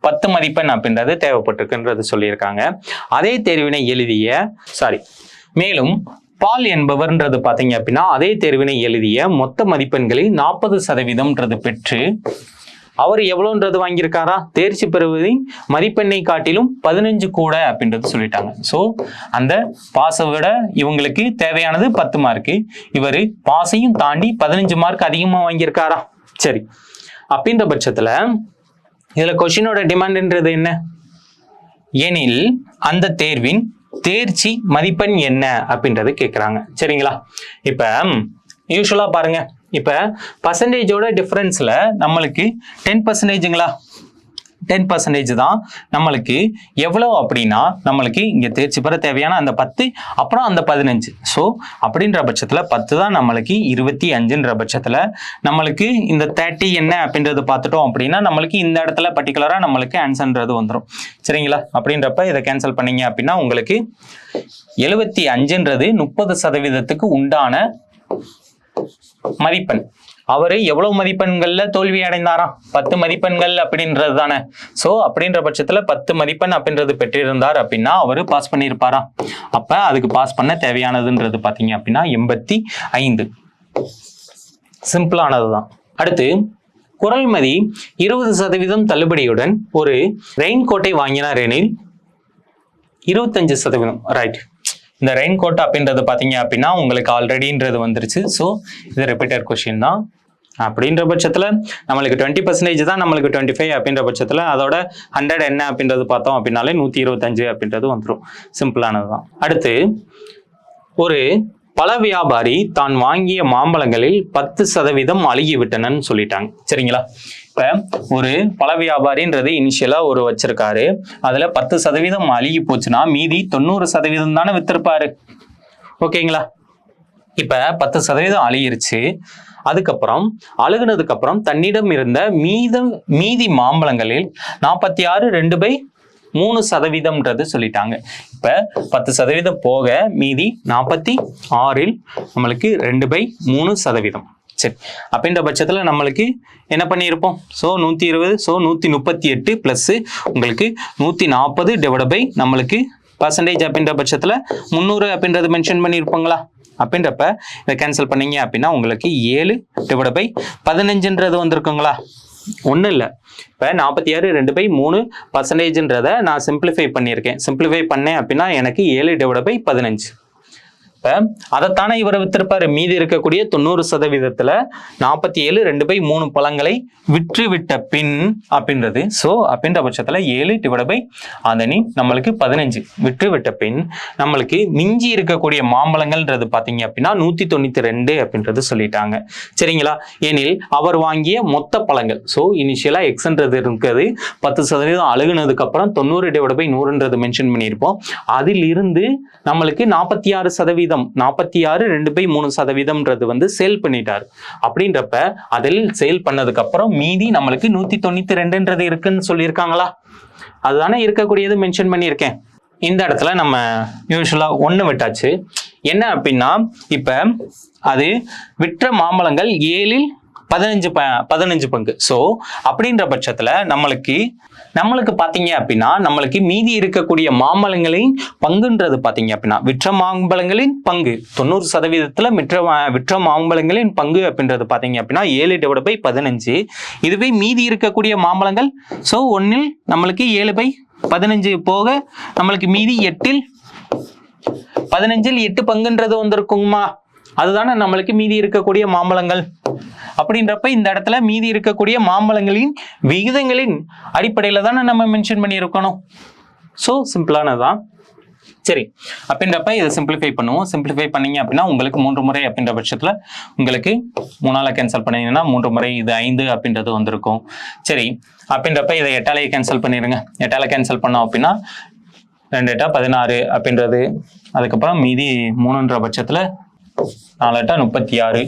10 மதிப்பெண் அப்படின்றது தேவைப்பட்டிருக்குன்றது சொல்லியிருக்காங்க. அதே தேர்வினை மேலும் பால் என்பவர்ன்றது பார்த்தீங்க அப்படின்னா அதே தேர்வினை எழுதிய மொத்த மதிப்பெண்களில் 40% பெற்று அவர் எவ்வளோன்றது வாங்கியிருக்காரா? தேர்ச்சி பெறுவதின் மதிப்பெண்ணை காட்டிலும் 15 கூட அப்படின்றது சொல்லிட்டாங்க. ஸோ அந்த பாஸை விட இவங்களுக்கு தேவையானது 10 மார்க்கு. இவர் பாஸையும் தாண்டி 15 மார்க் அதிகமாக வாங்கியிருக்காரா? சரி, அப்படின்ற பட்சத்தில் இதுல கொஸ்டினோட டிமாண்ட்ன்றது என்ன? எனில் அந்த தேர்வின் தேர்ச்சி மதிப்பெண் என்ன அப்படின்றது கேட்குறாங்க. சரிங்களா? இப்ப யூஸ்வலா பாருங்க, இப்போ பர்சன்டேஜோட டிஃப்ரென்ஸில் நம்மளுக்கு 10%ங்களா, 10% தான் நம்மளுக்கு எவ்வளோ அப்படின்னா, நம்மளுக்கு இங்கே தேர்ச்சி பெற தேவையான அந்த 10 அப்புறம் அந்த 15. ஸோ அப்படின்ற பட்சத்தில் 10 தான் நம்மளுக்கு 25ன்ற பட்சத்தில் நம்மளுக்கு இந்த 30 என்ன அப்படின்றது பார்த்துட்டோம் அப்படின்னா நம்மளுக்கு இந்த இடத்துல பர்டிகுலராக நம்மளுக்கு ஆன்சர்ன்றது வந்துடும். சரிங்களா? அப்படின்றப்ப இதை கேன்சல் பண்ணீங்க அப்படின்னா உங்களுக்கு 75ன்றது 30%க்கு உண்டான மதிப்பெண். அவரு எவ்வளவு மதிப்பெண்கள்ல தோல்வி அடைந்தாராம்? 10 மதிப்பெண்கள் அப்படின்றது தானே. சோ அப்படின்ற பட்சத்துல 10 மதிப்பெண் அப்படின்றது பெற்றிருந்தார் அப்படின்னா அவரு பாஸ் பண்ணியிருப்பாராம். அப்ப அதுக்கு பாஸ் பண்ண தேவையானதுன்றது பாத்தீங்க அப்படின்னா 85. சிம்பிளானதுதான். அடுத்து குறள்மதி 20% தள்ளுபடியுடன் ஒரு ரெயின் கோட்டை வாங்கினார் எனில் 25%. ரைட். இந்த ரெயின் கோட் அப்படின்றது பார்த்தீங்க அப்படின்னா உங்களுக்கு ஆல்ரெடின்றது வந்துருச்சு. ஸோ இது ரிப்பீட்டட் கொஸ்டின் தான். அப்படின்ற பட்சத்தில் நம்மளுக்கு 20% தான் நம்மளுக்கு 25 அப்படின்ற பட்சத்தில் அதோட 100 என்ன அப்படின்றது பார்த்தோம் அப்படின்னாலே 125 அப்படின்றது வந்துடும். சிம்பிளானது தான். அடுத்து ஒரு பல வியாபாரி தான் வாங்கிய மாம்பழங்களில் 10% அழுகிவிட்டனன்னு சொல்லிட்டாங்க. சரிங்களா? இப்ப ஒரு பல வியாபாரின்றது இனிஷியலா ஒரு வச்சிருக்காரு. அதுல 10% அழுகி போச்சுன்னா மீதி 90% தானே வித்திருப்பாரு. ஓகேங்களா? இப்ப 10% அழுகிருச்சு. அதுக்கப்புறம் அழுகுனதுக்கு அப்புறம் தன்னிடம் இருந்த மீதி மாம்பழங்களில் 46 2/3% சொல்லிட்டாங்க. இப்ப 10% போக மீதி 46ல் நம்மளுக்கு 2/3%. சரி, அப்படின்ற பட்சத்துல நம்மளுக்கு என்ன பண்ணியிருப்போம்? ஸோ 120, ஸோ 138 பிளஸ் உங்களுக்கு 140 நம்மளுக்கு பர்சன்டேஜ் அப்படின்ற பட்சத்துல 300 அப்படின்றது மென்ஷன் பண்ணியிருப்பாங்களா? அப்படின்றப்ப இதை கேன்சல் பண்ணீங்க அப்படின்னா உங்களுக்கு 7/15ன்றது வந்திருக்குங்களா? ஒன்றும் இல்லை. இப்போ 46 2/3%ன்றதை நான் சிம்பிளிஃபை பண்ணியிருக்கேன். சிம்பிளிஃபை பண்ணேன் அப்படின்னா எனக்கு 7/15. இப்போ அதைத்தானே இவரை வித்திருப்பாரு. மீதி இருக்கக்கூடிய 90%த்துல 47 2/3 பழங்களை விற்றுவிட்ட பின் அப்படின்றது. ஸோ அப்படின்ற பட்சத்தில் 7/15 நம்மளுக்கு 15 விற்றுவிட்ட பின் நம்மளுக்கு மிஞ்சி இருக்கக்கூடிய மாம்பழங்கள்ன்றது பார்த்தீங்க அப்படின்னா 192 அப்படின்றது சொல்லிட்டாங்க. சரிங்களா? ஏனில் அவர் வாங்கிய மொத்த பழங்கள், ஸோ இனிஷியலா எக்ஸ்ன்றது இருக்குது 10% அழுகுனதுக்கு அப்புறம் 90/100ன்றது மென்ஷன் பண்ணியிருப்போம். அதில் இருந்து நம்மளுக்கு 46% 46 2/3% வந்து சேல் பண்ணிட்டார். அப்படின்றப்ப அதில் சேல் பண்ணதுக்கு அப்புறம் மீதி நம்மளுக்கு 192ன்றது இருக்குன்னு சொல்லியிருக்காங்களா? அதுதானே இருக்கக்கூடியது மென்ஷன் பண்ணியிருக்கேன். இந்த இடத்துல நம்ம யூஸ்வலா 1 விட்டாச்சு. என்ன அப்படின்னா இப்ப அது விற்ற மாம்பழங்கள் 7ல் 15 பங்கு. ஸோ அப்படின்ற பட்சத்துல நம்மளுக்கு பார்த்தீங்க அப்படின்னா நம்மளுக்கு மீதி இருக்கக்கூடிய மாம்பழங்களின் பங்குன்றது பார்த்தீங்க அப்படின்னா விற்ற மாம்பழங்களின் பங்கு 90%த்துல விற்ற மாம்பழங்களின் பங்கு அப்படின்றது பார்த்தீங்க அப்படின்னா 7/15. இதுவே மீதி இருக்கக்கூடிய மாம்பழங்கள் ஸோ 1ல் நம்மளுக்கு 7/15 போக நம்மளுக்கு மீதி 8ல் 8 பங்குன்றது வந்திருக்குமா? அதுதானே நம்மளுக்கு மீதி இருக்கக்கூடிய மாம்பழங்கள். அப்படின்றப்ப இந்த இடத்துல மீதி இருக்கக்கூடிய மாம்பழங்களின் விகிதங்களின் அடிப்படையில தானே நம்ம மென்ஷன் பண்ணியிருக்கணும். ஸோ சிம்பிளானதான். சரி, அப்படின்றப்ப இதை சிம்பிளிஃபை பண்ணுவோம். சிம்பிளிஃபை பண்ணீங்க அப்படின்னா உங்களுக்கு 3 முறை அப்படின்ற பட்சத்தில் உங்களுக்கு 3ஆல் கேன்சல் பண்ணீங்கன்னா 3 முறை இது 5 அப்படின்றது வந்திருக்கும். சரி, அப்படின்றப்ப இதை 8ஆலேயே கேன்சல் பண்ணிடுங்க. 8ஆல கேன்சல் பண்ணோம் அப்படின்னா 2 8 16 அப்படின்றது. அதுக்கப்புறம் மீதி 3ன்ற பட்சத்தில் 4 8 36,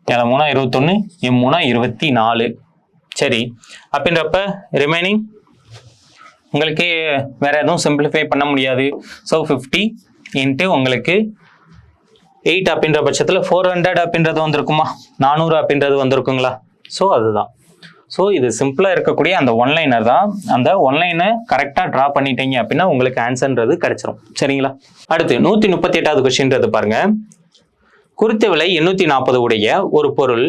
7 3 21, 3 24. சரி, அப்படின்றப்ப ரிமைனிங் உங்களுக்கு வேற எதுவும் சிம்பிளிஃபை பண்ண முடியாது. ஸோ 50 இன்ட்டு உங்களுக்கு 8 அப்படின்ற பட்சத்தில் 400 அப்படின்றது வந்திருக்குமா? 400 அப்படின்றது வந்திருக்குங்களா? ஸோ அதுதான். ஸோ இது சிம்பிளாக இருக்கக்கூடிய அந்த ஒன்லைனர் தான். அந்த ஒன்லைனை கரெக்டாக ட்ரா பண்ணிட்டீங்க அப்படின்னா உங்களுக்கு ஆன்சர்ன்றது கிடைச்சிரும். சரிங்களா? அடுத்து 138வது கொஸ்டின்றது பாருங்க. குறித்த விலை 840 உடைய ஒரு பொருள்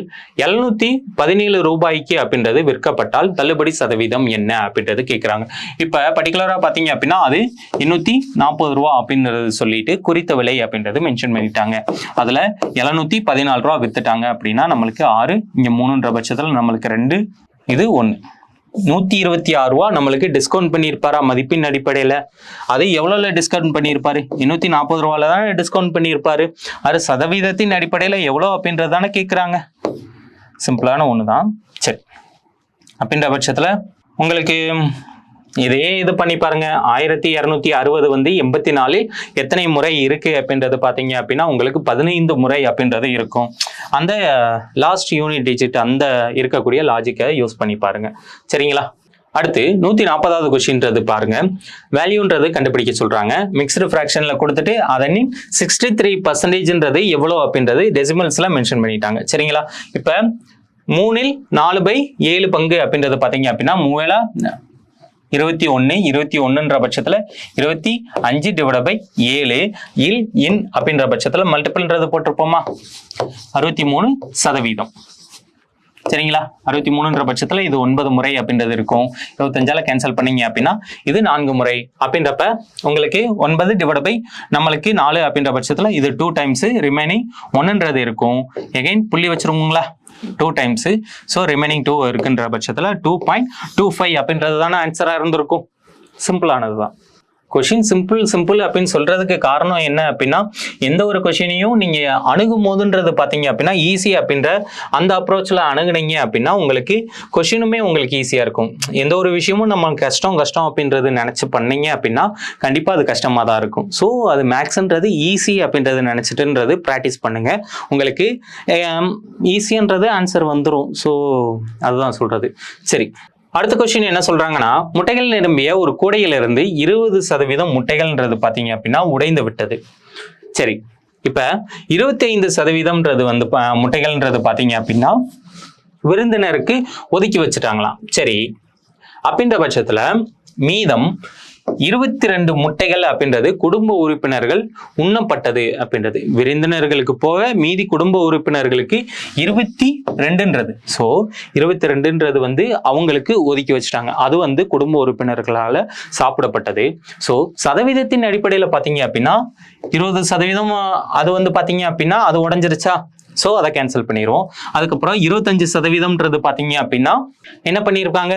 717 ரூபாய்க்கு அப்படின்றது விற்கப்பட்டால் தள்ளுபடி சதவீதம் என்ன அப்படின்றது கேட்குறாங்க. இப்போ பர்டிகுலராக பார்த்தீங்க அப்படின்னா அது 840 ரூபா அப்படின்றது சொல்லிட்டு குறித்த விலை அப்படின்றது மென்ஷன் பண்ணிட்டாங்க. அதில் 714 ரூபா வித்துட்டாங்க அப்படின்னா நம்மளுக்கு 6, இங்கே 3ன்ற பட்சத்தில் நம்மளுக்கு 2, இது 1. 126 ரூபா நம்மளுக்கு டிஸ்கவுண்ட் பண்ணியிருப்பாரா மதிப்பின் அடிப்படையில்? அது எவ்வளோல டிஸ்கவுண்ட் பண்ணியிருப்பாரு? 840 ரூபால தான் டிஸ்கவுண்ட் பண்ணியிருப்பாரு. அது சதவீதத்தின் அடிப்படையில் எவ்வளோ அப்படின்றது தானே கேட்குறாங்க. சிம்பிளான ஒன்று தான். சரி, அப்படின்ற பட்சத்தில் உங்களுக்கு இதே இது பண்ணி பாருங்க. 1260 வந்து 84 எத்தனை முறை இருக்கு அப்படின்றது பார்த்தீங்க அப்படின்னா உங்களுக்கு 15 முறை அப்படின்றது இருக்கும். அந்த லாஸ்ட் யூனிட் டிஜிட் அந்த இருக்கக்கூடிய லாஜிக்கை யூஸ் பண்ணி பாருங்க. சரிங்களா? அடுத்து 140வது கொஸ்டின்றது பாருங்க. வேல்யூன்றது கண்டுபிடிக்க சொல்றாங்க. மிக்ஸ்டு ஃப்ராக்ஷன்ல கொடுத்துட்டு அதன் 63% எவ்வளோ அப்படின்றது டெசிமல்ஸ்ல மென்ஷன் பண்ணிட்டாங்க. சரிங்களா? இப்ப 3/4/7 பங்கு அப்படின்றது பாத்தீங்க அப்படின்னா 21 பட்சத்துல 25/7 இன் அப்படின்ற பட்சத்துல மல்டிபிள்ன்றது போட்டிருப்போமா 63%. சரிங்களா? 63 பட்சத்துல இது 9 முறை அப்படின்றது இருக்கும். 25ஆல கேன்சல் பண்ணீங்க அப்படின்னா இது 4 முறை அப்படின்றப்ப உங்களுக்கு 9 நம்மளுக்கு 4 அப்படின்ற பட்சத்துல இது 2 டைம்ஸ் ரிமைனிங் 1ன்றது இருக்கும். எகைன் புள்ளி வச்சிருங்களா 2 டைம்ஸ். ஸோ ரிமைனிங் 2 இருக்குன்ற பட்சத்துல 2.25 அப்படின்றது தானே ஆன்சரா இருந்திருக்கும். சிம்பிளானது தான். கொஷின் சிம்பிள் அப்படின்னு சொல்றதுக்கு காரணம் என்ன அப்படின்னா எந்த ஒரு கொஷினையும் நீங்க அணுகும் போதுன்றது பாத்தீங்க அப்படின்னா ஈஸி அப்படின்ற அந்த அப்ரோச்ல அணுகுனீங்க அப்படின்னா உங்களுக்கு கொஷினுமே உங்களுக்கு ஈஸியா இருக்கும். எந்த ஒரு விஷயமும் நம்ம கஷ்டம் அப்படின்றது நினைச்சு பண்ணீங்க அப்படின்னா கண்டிப்பா அது கஷ்டமா தான் இருக்கும். ஸோ அது மேக்ஸ்ன்றது ஈஸி அப்படின்றது நினைச்சிட்டுன்றது ப்ராக்டிஸ் பண்ணுங்க. உங்களுக்கு ஈஸின்றது ஆன்சர் வந்துடும். ஸோ அதுதான் சொல்றது. சரி, அடுத்த கொஸ்டின் என்ன சொல்றாங்கன்னா முட்டைகள் நிரம்பிய ஒரு கூடையிலிருந்து 20% முட்டைகள்ன்றது பாத்தீங்க அப்படின்னா உடைந்து விட்டது. சரி, இப்ப 25% வந்து முட்டைகள்ன்றது பாத்தீங்க அப்படின்னா விருந்தினருக்கு ஒதுக்கி வச்சுட்டாங்களாம். சரி, அப்படின்ற பட்சத்துல மீதம் 22 முட்டைகள் அப்படின்றது குடும்ப உறுப்பினர்கள் உண்ணப்பட்டது அப்படின்றது. விருந்தினர்களுக்கு போக மீதி குடும்ப உறுப்பினர்களுக்கு 22ன்றது. ஸோ 22ன்றது வந்து அவங்களுக்கு ஒதுக்கி வச்சுட்டாங்க. அது வந்து குடும்ப உறுப்பினர்களால சாப்பிடப்பட்டது. ஸோ சதவீதத்தின் அடிப்படையில் பார்த்தீங்க அப்படின்னா 20% அது வந்து பார்த்தீங்க அப்படின்னா அது உடஞ்சிருச்சா? ஸோ அதை கேன்சல் பண்ணிடுவோம். அதுக்கப்புறம் 25%ன்றது பார்த்தீங்க அப்படின்னா என்ன பண்ணியிருப்பாங்க,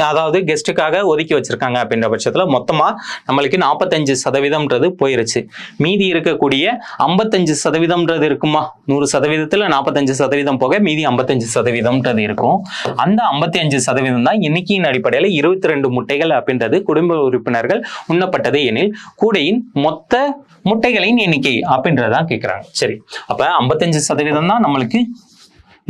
அதாவது கெஸ்ட்டுக்காக ஒதுக்கி வச்சிருக்காங்க அப்படின்ற பட்சத்தில் மொத்தமாக நம்மளுக்கு 45%ன்றது போயிருச்சு. மீதி இருக்கக்கூடிய 55%ன்றது இருக்குமா? 100%த்தில் 45% போக மீதி 55%ன்றது இருக்கும். அந்த 55% தான் எண்ணிக்கையின் அடிப்படையில் 22 முட்டைகள் அப்படின்றது குடும்ப உறுப்பினர்கள் உண்ணப்பட்டது எனில் கூடையின் மொத்த முட்டைகளின் எண்ணிக்கை அப்படின்றதான் கேட்குறாங்க. சரி, அப்ப 55% தான் நம்மளுக்கு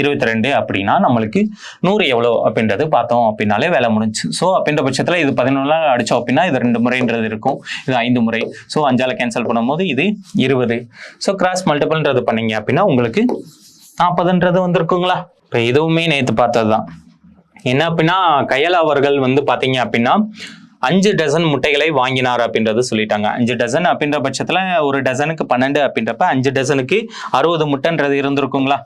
22 அப்படின்னா நம்மளுக்கு 100 எவ்வளோ அப்படின்றது பார்த்தோம் அப்படின்னாலே வேலை முடிஞ்சு. ஸோ அப்படின்ற பட்சத்தில் இது 11 அடிச்சோம் அப்படின்னா இது 2 முறைன்றது இருக்கும். இது 5 முறை. ஸோ 5ஆல கேன்சல் பண்ணும்போது இது 20. ஸோ கிராஸ் மல்டிபிள்ன்றது பண்ணீங்க அப்படின்னா உங்களுக்கு 40ன்றது வந்திருக்குங்களா? இப்போ இதுவுமே நேற்று பார்த்தது தான். என்ன அப்படின்னா கையல் அவர்கள் வந்து பார்த்தீங்க அப்படின்னா 5 டசன் முட்டைகளை வாங்கினார் அப்படின்றது சொல்லிட்டாங்க. 5 டசன் அப்படின்ற பட்சத்துல ஒரு டசனுக்கு 12 அப்படின்றப்ப 5 டசனுக்கு 60 முட்டைன்றது இருந்திருக்குங்களா?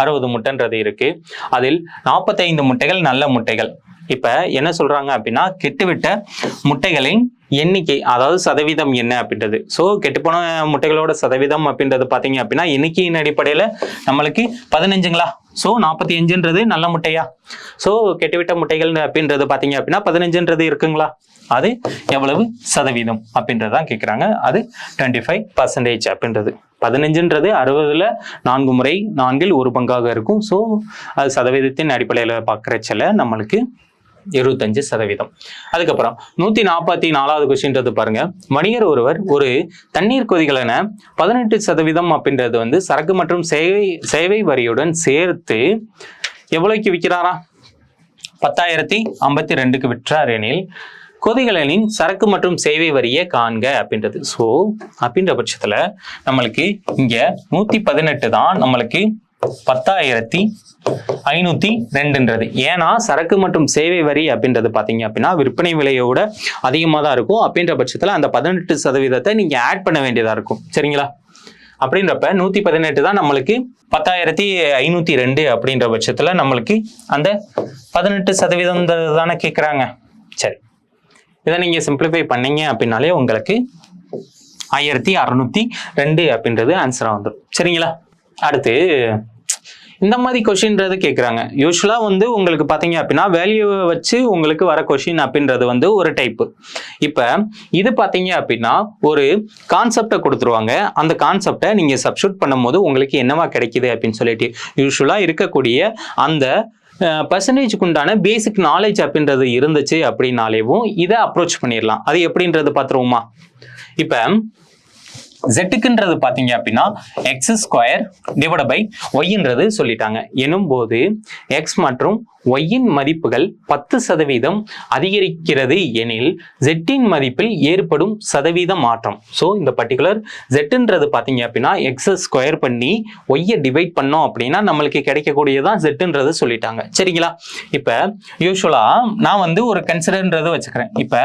60 முட்டைன்றது இருக்கு. அதில் 45 முட்டைகள் நல்ல முட்டைகள். இப்ப என்ன சொல்றாங்க அப்படின்னா கெட்டுவிட்ட முட்டைகளின் எண்ணிக்கை, அதாவது சதவீதம் என்ன அப்படின்றது. ஸோ கெட்டுப்போன முட்டைகளோட சதவீதம் அப்படின்றது பார்த்தீங்க அப்படின்னா எண்ணிக்கையின் அடிப்படையில் நம்மளுக்கு 15ங்களா? ஸோ 45ன்றது நல்ல முட்டையா? ஸோ கெட்டுவிட்ட முட்டைகள் அப்படின்றது பார்த்தீங்க அப்படின்னா 15ன்றது இருக்குங்களா? அது எவ்வளவு சதவீதம் அப்படின்றதான் கேட்குறாங்க. அது 25% அப்படின்றது. 15ன்றது 60ல் 4 முறை 4ல் 1 பங்காக இருக்கும். ஸோ அது சதவீதத்தின் அடிப்படையில் பார்க்குறச்சல நம்மளுக்கு 25%. அதுக்கப்புறம் 144வது கொஸ்டின்றது பாருங்க. வணிகர் ஒருவர் ஒரு தண்ணீர் கொதிகலன 18% அப்படின்றது வந்து சரக்கு மற்றும் சேவை வரியுடன் சேர்த்து எவ்வளவுக்கு விற்கிறாரா? 10,052க்கு விற்றார் எனில் கொதிகலனின் சரக்கு மற்றும் சேவை வரியை காண்க அப்படின்றது. ஸோ அப்படின்ற பட்சத்துல நம்மளுக்கு இங்க 118 தான் நம்மளுக்கு 10,502ன்றது. ஏன்னா சரக்கு மற்றும் சேவை வரி அப்படின்றது பாத்தீங்க அப்படின்னா விற்பனை விலையோட அதிகமாக தான் இருக்கும். அப்படின்ற பட்சத்துல அந்த 18% நீங்க ஆட் பண்ண வேண்டியதா இருக்கும். சரிங்களா? அப்படின்றப்ப 118 தான் நம்மளுக்கு 10,502 அப்படின்ற பட்சத்துல நம்மளுக்கு அந்த 18% தானே கேட்குறாங்க. சரி, இதை நீங்க சிம்பிளிஃபை பண்ணீங்க அப்படின்னாலே உங்களுக்கு 1602 அப்படின்றது ஆன்சரா வந்துடும். சரிங்களா? அடுத்து இந்த மாதிரி கொஷின்றது கேட்குறாங்க. யூஸ்வலாக வந்து உங்களுக்கு பார்த்தீங்க அப்படின்னா வேல்யூவை வச்சு உங்களுக்கு வர கொஷின் அப்படின்றது வந்து ஒரு டைப்பு. இப்போ இது பார்த்தீங்க அப்படின்னா ஒரு கான்செப்டை கொடுத்துருவாங்க. அந்த கான்செப்டை நீங்கள் சப்ஸ்டியூட் பண்ணும்போது உங்களுக்கு என்னவா கிடைக்குது அப்படின்னு சொல்லிட்டு யூஸ்வலாக இருக்கக்கூடிய அந்த பர்சன்டேஜுக்கு உண்டான பேசிக் நாலேஜ் அப்படின்றது இருந்துச்சு அப்படின்னாலேவும் இதை அப்ரோச் பண்ணிடலாம். அது எப்படின்றது பார்த்துருவோமா? இப்போ ஜெட்டுக்குன்றது பார்த்தீங்க அப்படின்னா எக்ஸ் ஸ்கொயர் டிவைட் பை ஒய்ன்றது சொல்லிட்டாங்க. எனும்போது எக்ஸ் மற்றும் ஒய்யின் மதிப்புகள் 10% அதிகரிக்கிறது எனில் ஜெட்டின் மதிப்பில் ஏற்படும் சதவீத மாற்றம். ஸோ இந்த பர்டிகுலர் ஜெட்டுன்றது பார்த்தீங்க அப்படின்னா எக்ஸை ஸ்கொயர் பண்ணி ஒய்யை டிவைட் பண்ணோம் அப்படின்னா நம்மளுக்கு கிடைக்கக்கூடியதான் ஜெட்டுன்றது சொல்லிட்டாங்க. சரிங்களா? இப்போ யூஸ்வலாக நான் வந்து ஒரு கன்சிடர்ன்றது வச்சுக்கிறேன். இப்போ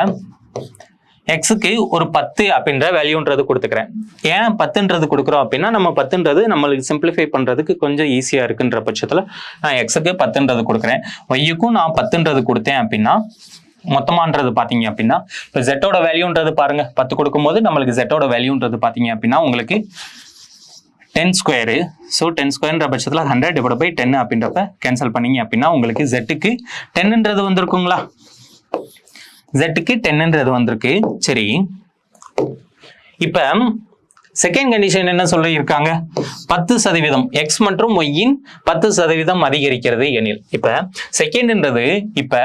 எக்ஸுக்கு ஒரு 10 அப்படின்ற வேல்யூன்றது கொடுத்துக்கிறேன். ஏன் 10ன்றது கொடுக்குறோம் அப்படின்னா நம்ம 10ன்றது நம்மளுக்கு சிம்பிளிஃபை பண்ணுறதுக்கு கொஞ்சம் ஈஸியாக இருக்குன்ற பட்சத்தில் நான் எக்ஸுக்கு 10ன்றது கொடுக்குறேன். ஒய்யுக்கும் நான் 10ன்றது கொடுத்தேன் அப்படின்னா மொத்தமானது பார்த்தீங்க அப்படின்னா இப்போ ஜெட்டோட வேல்யூன்றது பாருங்க 10 கொடுக்கும்போது நம்மளுக்கு ஜெட்டோட வேல்யூன்றது பார்த்தீங்க அப்படின்னா உங்களுக்கு 10 ஸ்கொயரு. ஸோ 10 ஸ்கொயர்ன்ற பட்சத்தில் 100 டிவைட் பை 10 அப்படின்றப்ப கேன்சல் பண்ணீங்க அப்படின்னா உங்களுக்கு ஜெட்டுக்கு 10ன்றது வந்திருக்குங்களா? ஜெட்டுக்கு 10ன்றது வந்திருக்கு. சரி, இப்ப செகண்ட் கண்டிஷன் என்ன சொல்லியிருக்காங்க? 10% எக்ஸ் மற்றும் ஒய்யின் 10% அதிகரிக்கிறது எனில். இப்ப செகண்ட்ன்றது இப்ப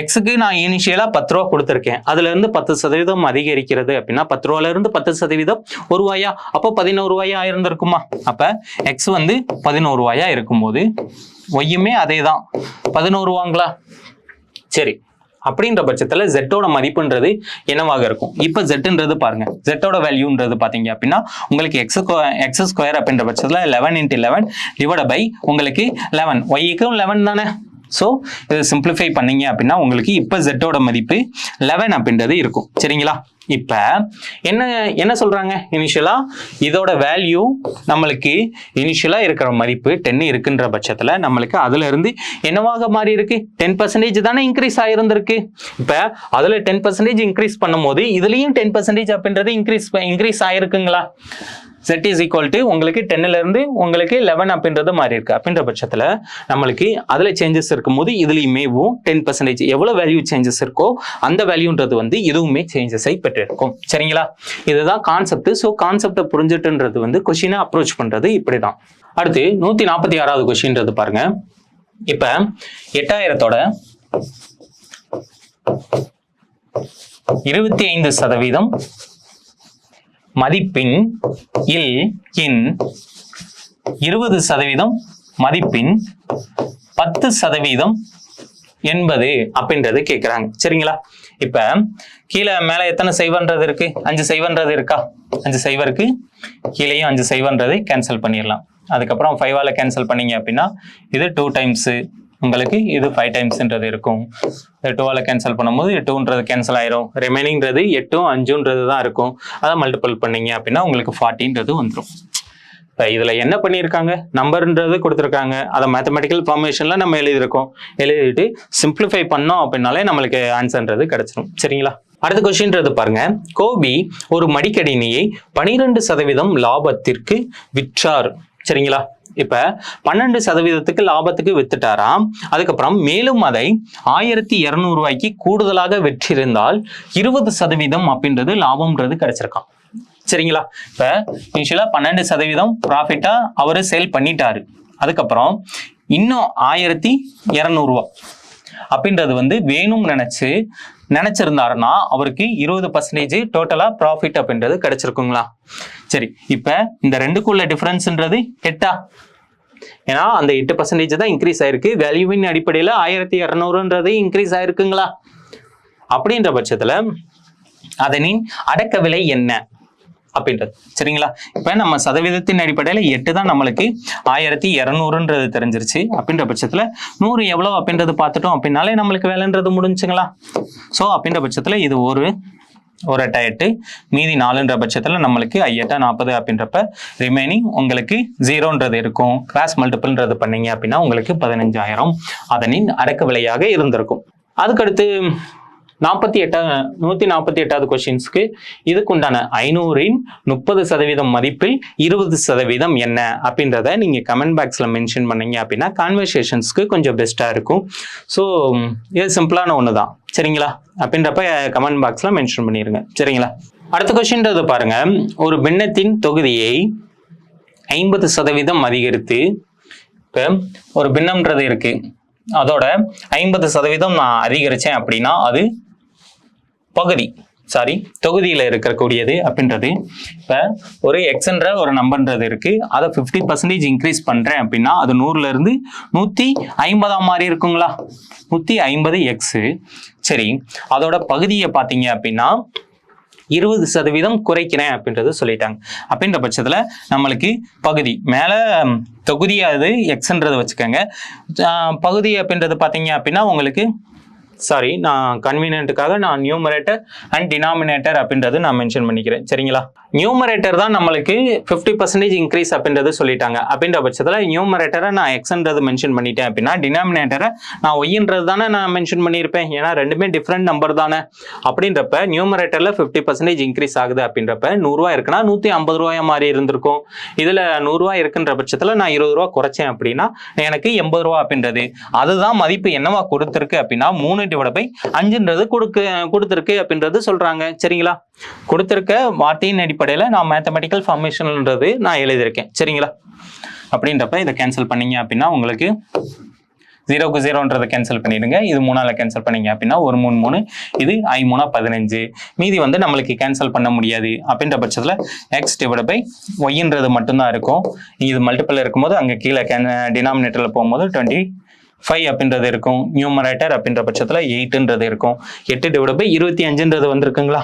எக்ஸுக்கு நான் இனிஷியலா 10 ரூபா கொடுத்துருக்கேன். அதுல இருந்து 10% அதிகரிக்கிறது அப்படின்னா 10 ரூபாயில இருந்து 10% ஒரு ரூபாயா, அப்போ 11 ரூபாயா இருந்திருக்குமா? அப்ப எக்ஸ் வந்து 11 ரூபாயா இருக்கும்போது ஒய்யுமே அதே தான் 11 ரூபாங்களா? சரி, அப்படின்ற பட்சத்தில் ஜெட்டோட மதிப்புன்றது என்னவாக இருக்கும்? இப்போ ஜெட்டுன்றது பாருங்க, ஜெட்டோட வேல்யூன்றது பார்த்தீங்க அப்படின்னா உங்களுக்கு எக்ஸ் ஸ்கொயர் அப்படின்ற பட்சத்தில் 11 × 11 டிவைட் பை உங்களுக்கு 11, ஒய்க்கும் 11 தானே. ஸோ இதை சிம்பிளிஃபை பண்ணீங்க அப்படின்னா உங்களுக்கு இப்போ ஜெட்டோட மதிப்பு 11 அப்படின்றது இருக்கும். சரிங்களா? இப்போ என்ன சொல்றாங்க? இனிஷியலா இதோட வேல்யூ நம்மளுக்கு இனிஷியலா இருக்கிற மதிப்பு 10 இருக்குன்ற பட்சத்துல நம்மளுக்கு அதுல இருந்து என்னவாக மாறி இருக்கு? 10% தானே இன்க்ரீஸ் ஆயிருந்திருக்கு. இப்ப அதுல 10% இன்க்ரீஸ் பண்ணும்போது இதுலயும் 10% அப்படின்றது increase ஆயிருக்குங்களா? Z is equal to உங்களுக்கு 10ல இருந்து உங்களுக்கு 11 அப்படின்றது மாறி இருக்கு. அப்படின்ற பட்சத்துல நம்மளுக்கு அதுல சேஞ்சஸ் இருக்கும்போது இதுலயுமேவும் 10% எவ்வளவு வேல்யூ சேஞ்சஸ் இருக்கோ அந்த வேல்யூன்றது வந்து எதுவுமே சேஞ்சஸை பெற்றிருக்கும். சரிங்களா? இதுதான் கான்செப்ட். ஸோ கான்செப்டை புரிஞ்சுட்டுன்றது வந்து கொஸ்டினை அப்ரோச் பண்றது இப்படிதான். அடுத்து 146வது கொஸ்டின்றது பாருங்க. இப்ப 8000தோட 25% மதிப்பின் இல் இன் 20% மதிப்பின் 10% என்பது அப்படின்றது கேட்குறாங்க. சரிங்களா? இப்ப கீழே மேல எத்தனை சைவன்றது இருக்கு? 5 சைவன்றது இருக்கா? 5 சைவருக்கு கீழேயும் 5 சைவன்றது கேன்சல் பண்ணிடலாம். அதுக்கப்புறம் 5ஆல கேன்சல் பண்ணீங்க அப்படின்னா இது 2 டைம்ஸ், உங்களுக்கு இது 5 டைம்ஸ்ன்றது இருக்கும். 2ஆல கேன்சல் பண்ணும்போது 2ன்றது கேன்சல் ஆயிரும். ரிமைனிங்கிறது 8ம் 5ன்றது தான் இருக்கும். அதை மல்டிபிள் பண்ணீங்க அப்படின்னா உங்களுக்கு 40ன்றது வந்துடும். இப்போ இதில் என்ன பண்ணியிருக்காங்க? நம்பர்ன்றது கொடுத்துருக்காங்க. அதை மேத்தமெட்டிக்கல் ஃபார்மேஷனில் நம்ம எழுதியிருக்கோம். எழுதிட்டு சிம்பிளிஃபை பண்ணோம் அப்படின்னாலே நம்மளுக்கு ஆன்சர்ன்றது கிடைச்சிடும். சரிங்களா? அடுத்த கொஸ்டின்றது பாருங்க. கோபி ஒரு மடிக்கணினியை 12% லாபத்திற்கு விற்றார். சரிங்களா? இப்ப 12% லாபத்துக்கு வித்துட்டாராம். அதுக்கப்புறம் மேலும் அதை 1200 ரூபாய்க்கு கூடுதலாக விற்றிருந்தால் 20% அப்படின்றது லாபம்ன்றது கிடைச்சிருக்கான். சரிங்களா? இப்ப இனிஷியலா 12% ப்ராஃபிட்டா அவரு சேல் பண்ணிட்டாரு. அதுக்கப்புறம் இன்னும் 1200 ரூபாய் அப்படின்றது வந்து வேணும்னு நினைச்சிருந்தாருன்னா அவருக்கு 20% டோட்டலா ப்ராஃபிட் அப்படின்றது கிடைச்சிருக்குங்களா? சரி, இப்ப இந்த ரெண்டுக்குள்ள டிஃபரன்ஸ்ன்றது 8. ஏன்னா அந்த 8% தான் இன்க்ரீஸ் ஆயிருக்கு. வேல்யூவின் அடிப்படையில் 1200ன்றது இன்க்ரீஸ் ஆயிருக்குங்களா? அப்படின்ற பட்சத்துல அதனின் அடக்க விலை என்ன அப்படின்றது. சரிங்களா? இப்ப நம்ம சதவீதத்தின் அடிப்படையில் 8 தான் நம்மளுக்கு 1200ன்றது தெரிஞ்சிருச்சு. அப்படின்ற பட்சத்துல 100 எவ்வளவு அப்படின்றது பார்த்துட்டோம் அப்படின்னாலே நம்மளுக்கு வேலைன்றது முடிஞ்சுங்களா? ஸோ அப்படின்ற பட்சத்துல இது ஒரு 8 மீதி 4ன்ற பட்சத்துல நம்மளுக்கு 8 40 அப்படின்றப்ப ரிமைனிங் உங்களுக்கு 0ன்றது இருக்கும். கிராஸ் மல்டிபிள்ன்றது பண்ணீங்க அப்படின்னா உங்களுக்கு 15000 அதனின் அடக்க விலையாக இருந்திருக்கும். அதுக்கடுத்து 148வது கொஸ்டின்ஸ்க்கு இதுக்கு உண்டான 500இன் 30% மதிப்பில் 20% என்ன அப்படின்றத நீங்க கமெண்ட் பாக்ஸ்ல மென்ஷன் பண்ணீங்க அப்படின்னா கான்வர்சேஷன்ஸ்க்கு கொஞ்சம் பெஸ்டா இருக்கும். ஸோ இது சிம்பிளான ஒன்று தான் சரிங்களா. அப்படின்றப்ப கமெண்ட் பாக்ஸ்ல மென்ஷன் பண்ணிருங்க சரிங்களா. அடுத்த கொஸ்டின்றது பாருங்க, ஒரு பின்னத்தின் தொகுதியை 50% அதிகரித்து, இப்போ ஒரு பின்னம்ன்றது இருக்கு, அதோட 50% நான் அதிகரிச்சேன் அப்படின்னா அது தொகுதியில் இருக்கக்கூடியது அப்படின்றது. இப்போ ஒரு எக்ஸ்ன்ற ஒரு நம்பர்ன்றது இருக்கு, அதை 50% இன்க்ரீஸ் பண்றேன் அப்படின்னா அது 100ல இருந்து 150 மாதிரி இருக்குங்களா, 150 எக்ஸ். சரி, அதோட பகுதியை பார்த்தீங்க அப்படின்னா 20% குறைக்கிறேன் அப்படின்றது சொல்லிட்டாங்க. அப்படின்ற பட்சத்துல நம்மளுக்கு பகுதி மேல தொகுதியாது எக்ஸ்ன்றதை வச்சுக்கோங்க, பகுதி அப்படின்றது பார்த்தீங்க அப்படின்னா உங்களுக்கு நான் கன்வீனியன்ட்டுக்காக நான் நியூமரேட்டர் அண்ட் டினாமினேட்டர் அப்படின்றது நான் மென்ஷன் பண்ணிக்கிறேன் சரிங்களா. நியூமரேட்டர் தான் நம்மளுக்கு 50% இன்க்ரீஸ் அப்படின்றது சொல்லிட்டாங்க. அப்படின்ற பட்சத்தில் நியூமரேட்டரை நான் எக்ஸ்ன்றது மென்ஷன் பண்ணிட்டேன் அப்படின்னா டினாமினேட்டரை நான் ஒய்ன்றது தானே நான் மென்ஷன் பண்ணியிருப்பேன், ஏன்னா ரெண்டுமே டிஃப்ரெண்ட் நம்பர் தானே. அப்படின்றப்ப நியூமரேட்டரில் 50% இன்க்ரீஸ் ஆகுது அப்படின்றப்ப 100 ரூபா இருக்குன்னா 150 ரூபாய் மாதிரி இருந்திருக்கும். இதில் 100 ரூபாய் இருக்குன்ற பட்சத்தில் நான் 20 ரூபா குறைச்சேன் அப்படின்னா எனக்கு 80 ரூபா அப்படின்றது, அதுதான் மதிப்பு என்னவா கொடுத்துருக்கு அப்படின்னா 3/5ன்றது கொடுத்துருக்கு அப்படின்றது சொல்றாங்க சரிங்களா. கொடுத்திருக்க வார்த்தையின் அடிப்படையில் நான் மேத்தமெட்டிக்கல் ஃபார்மேஷன்ன்றது நான் எழுதியிருக்கேன் சரிங்களா. அப்படின்றப்ப இதை கேன்சல் பண்ணீங்க அப்படின்னா உங்களுக்கு 0க்கு 0ன்றதை கேன்சல் பண்ணிடுங்க. இது 3ஆல கேன்சல் பண்ணீங்க அப்படின்னா 1 3 3, இது I 3 15. மீதி நம்மளுக்கு கேன்சல் பண்ண முடியாது. அப்படின்ற பட்சத்தில் x டிவைட் பை ஒய்ன்றது மட்டும்தான் இருக்கும். இது மல்டிபிள் இருக்கும்போது அங்கே கீழே டினாமினேட்டரில் போகும்போது 25 அப்படின்றது இருக்கும். நியூமரேட்டர் அப்படின்ற பட்சத்தில் 8ன்றது இருக்கும். 8 டிவைட் பை 25ன்றது வந்திருக்குங்களா.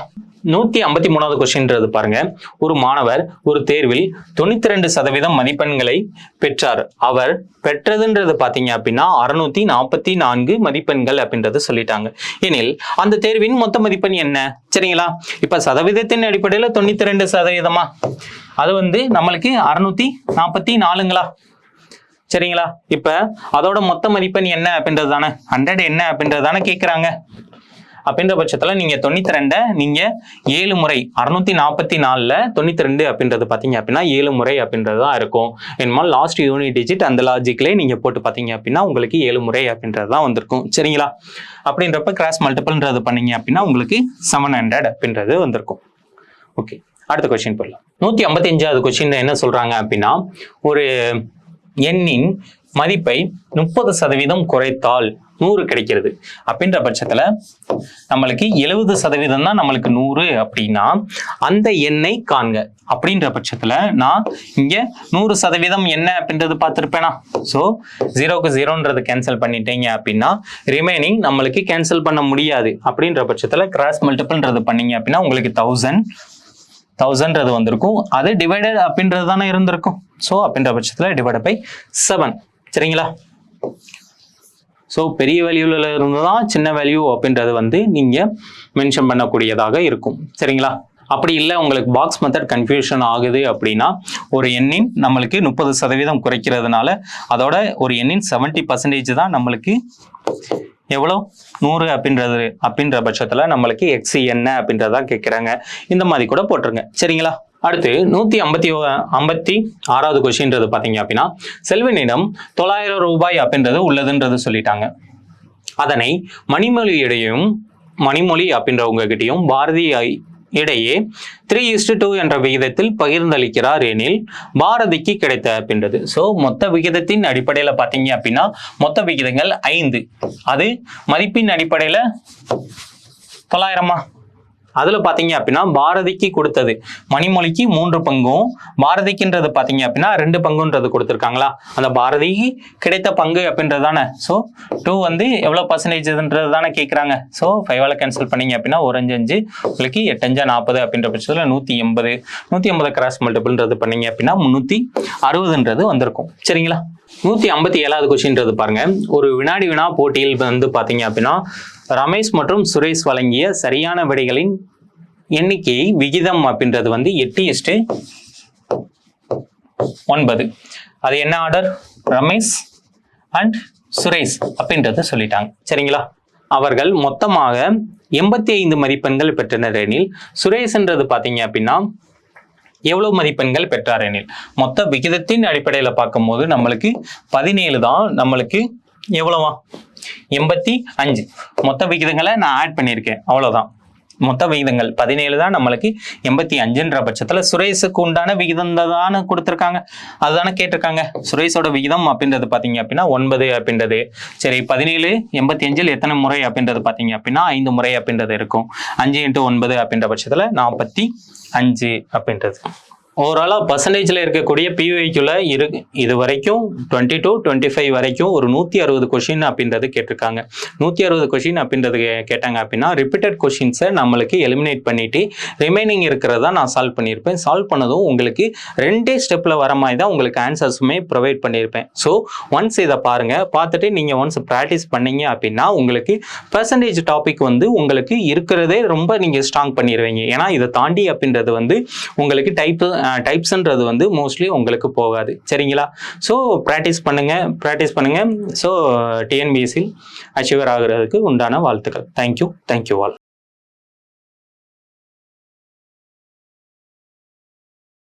153வது கொஸ்டின்றது பாருங்க, ஒரு மாணவர் ஒரு தேர்வில் 92% மதிப்பெண்களை பெற்றார். அவர் பெற்றதுன்றது பாத்தீங்க அப்படின்னா 644 மதிப்பெண்கள் அப்படின்றது சொல்லிட்டாங்க. எனில் அந்த தேர்வின் மொத்த மதிப்பெண் என்ன சரிங்களா. இப்ப சதவீதத்தின் அடிப்படையில் 92%, அது நம்மளுக்கு 644ங்களா சரிங்களா. இப்ப அதோட மொத்த மதிப்பெண் என்ன அப்படின்றது தானே 100 என்ன அப்படின்றது தானே கேட்கிறாங்க. அப்படின்ற பட்சத்துல நீங்க 92 நீங்க 7 முறை 644ல 92 அப்படின்றது பாத்தீங்க அப்படின்னா 7 முறை அப்படின்றது தான் இருக்கும். என்னமா லாஸ்ட் யூனிட் டிஜிட் அந்த லாஜிக்லேயே நீங்க போட்டு பாத்தீங்க அப்படின்னா உங்களுக்கு 7 முறை அப்படின்றது தான் வந்திருக்கும் சரிங்களா. அப்படின்றப்ப கிராஸ் மல்டிபிள்ன்றது பண்ணீங்க அப்படின்னா உங்களுக்கு 700 அப்படின்றது வந்திருக்கும். ஓகே, அடுத்த கொஸ்டின் போடலாம். 155வது கொஸ்டின் என்ன சொல்றாங்க அப்படின்னா, ஒரு எண்ணின் மதிப்பை 30% குறைத்தால் 100 கிடைக்கிறது. அப்படின்ற பட்சத்துல நம்மளுக்கு 70% தான் நம்மளுக்கு 100 அப்படின்னா அந்த எண்ணை காண்க. அப்படின்ற பட்சத்துல நான் இங்க 100% என்ன அப்படின்றது பார்த்திருப்பேனா. ஸோ 0க்கு 0ன்றது கேன்சல் பண்ணிட்டீங்க அப்படின்னா ரிமைனிங் நம்மளுக்கு கேன்சல் பண்ண முடியாது. அப்படின்ற பட்சத்துல கிராஸ் மல்டிபிள்ன்றது பண்ணீங்க அப்படின்னா உங்களுக்கு 1000ன்றது வந்திருக்கும். அது டிவைடட் அப்படின்றது தானே இருந்திருக்கும். ஸோ அப்படின்ற பட்சத்தில் டிவைட் பை 7 சரிங்களா. ஸோ பெரிய வேல்யூல இருந்து தான் சின்ன வேல்யூ அப்படின்றது நீங்க மென்ஷன் பண்ணக்கூடியதாக இருக்கும் சரிங்களா. அப்படி இல்லை உங்களுக்கு பாக்ஸ் மெத்தட் கன்ஃபியூஷன் ஆகுது அப்படின்னா ஒரு எண்ணின் நம்மளுக்கு 30% குறைக்கிறதுனால அதோட ஒரு எண்ணின் 70% தான் நம்மளுக்கு எவ்வளோ 100 அப்படின்ற பட்சத்துல நம்மளுக்கு எக்ஸ் என்ன அப்படின்றதான் கேட்கிறாங்க. இந்த மாதிரி கூட போட்டுருங்க சரிங்களா. அடுத்து 156வது கொஸ்டின்றது பாத்தீங்க அப்படின்னா, செல்வனிடம் 900 ரூபாய் அப்படின்றது உள்ளதுன்றது சொல்லிட்டாங்க. அதனை மணிமொழி அப்படின்றவங்க கிட்டையும் பாரதி இடையே 3:2 என்ற விகிதத்தில் பகிர்ந்தளிக்கிறார் எனில் பாரதிக்கு கிடைத்த அப்படின்றது. ஸோ மொத்த விகிதத்தின் அடிப்படையில பாத்தீங்க அப்படின்னா மொத்த விகிதங்கள் 5, அது மதிப்பின் அடிப்படையில 900. அதுல பாத்தீங்க அப்படின்னா பாரதிக்கு கொடுத்தது மணிமொழிக்கு 3 பங்கும் பாரதிக்குன்றது பாத்தீங்க அப்படின்னா 2 பங்குன்றது கொடுத்துருக்காங்களா. அந்த பாரதிக்கு கிடைத்த பங்கு அப்படின்றது தானே. ஸோ 2 எவ்வளவு பர்சன்டேஜ்ன்றது தானே கேட்குறாங்க. ஸோ 5ஆல கேன்சல் பண்ணீங்க அப்படின்னா 1 5 5 உங்களுக்கு 8 5 40 அப்படின்ற பட்சத்தில் 180 கிராஸ் மல்டிபிள்ன்றது பண்ணீங்க அப்படின்னா 360ன்றது வந்திருக்கும் சரிங்களா. 157வது கொஸ்டின்றது பாருங்க, ஒரு வினாடி வினா போட்டியில் பாத்தீங்க அப்படின்னா ரமேஷ் மற்றும் சுரேஷ் வழங்கிய சரியான விடைகளின் எண்ணிக்கை விகிதம் அப்படின்றது 8:9. அது என்ன ஆர்டர்? ரமேஷ் அண்ட் சுரேஷ் அப்படின்றத சொல்லிட்டாங்க சரிங்களா. அவர்கள் மொத்தமாக 85 மதிப்பெண்கள் பெற்றனர் எனில் சுரேஷ்ன்றது பார்த்தீங்க அப்படின்னா எவ்வளவு மதிப்பெண்கள் பெற்றார் எனில் மொத்த விகிதத்தின் அடிப்படையில் பார்க்கும்போது நம்மளுக்கு 17 தான். நம்மளுக்கு எவ்வளவா 85 மொத்த விகிதங்களை நான் ஆட் பண்ணியிருக்கேன். அவ்வளவுதான். மொத்த விகிதங்கள் 17 தான். நம்மளுக்கு 85ன்ற பட்சத்துல சுரேஷுக்கு உண்டான விகிதம் தானே கொடுத்துருக்காங்க, அதுதானே கேட்டிருக்காங்க. சுரேஷோட விகிதம் அப்படின்றது பாத்தீங்க அப்படின்னா 9 அப்படின்றது. சரி, 17 85 எத்தனை முறை அப்படின்றது பாத்தீங்க அப்படின்னா 5 முறை அப்படின்றது இருக்கும். 5 × 9 அப்படின்ற பட்சத்துல 45 அப்படின்றது. ஓவராலாக பர்சன்டேஜில் இருக்கக்கூடிய பிஒய்க்குள்ள இது வரைக்கும் 20 to 25 வரைக்கும் ஒரு 160 கொஷின் அப்படின்றது கேட்டிருக்காங்க. 160 கொஷின் அப்படின்றது கேட்டாங்க அப்படின்னா ரிப்பீட்டட் கொஷின்ஸை நம்மளுக்கு எலிமினேட் பண்ணிட்டு ரிமைனிங் இருக்கிறதா நான் சால்வ் பண்ணியிருப்பேன். சால்வ் பண்ணதும் உங்களுக்கு 2 ஸ்டெப்பில் வர மாதிரி தான் உங்களுக்கு ஆன்சர்ஸுமே ப்ரொவைட் பண்ணியிருப்பேன். ஸோ ஒன்ஸ் இதை பாருங்கள், பார்த்துட்டு நீங்கள் ஒன்ஸ் ப்ராக்டிஸ் பண்ணீங்க அப்படின்னா உங்களுக்கு பர்சன்டேஜ் டாபிக் உங்களுக்கு இருக்கிறதே ரொம்ப நீங்கள் ஸ்ட்ராங் பண்ணிடுவீங்க. ஏன்னா இதை தாண்டி அப்படின்றது உங்களுக்கு டைப்ஸ்ன்றது மோஸ்ட்லி உங்களுக்கு போகாது. சரிங்களா? ஸோ ப்ராக்டிஸ் பண்ணுங்க. ஸோ டிஎன்பிஎஸ்சியில் அச்சீவர் ஆகிறதுக்கு உண்டான வாழ்த்துக்கள். Thank you all.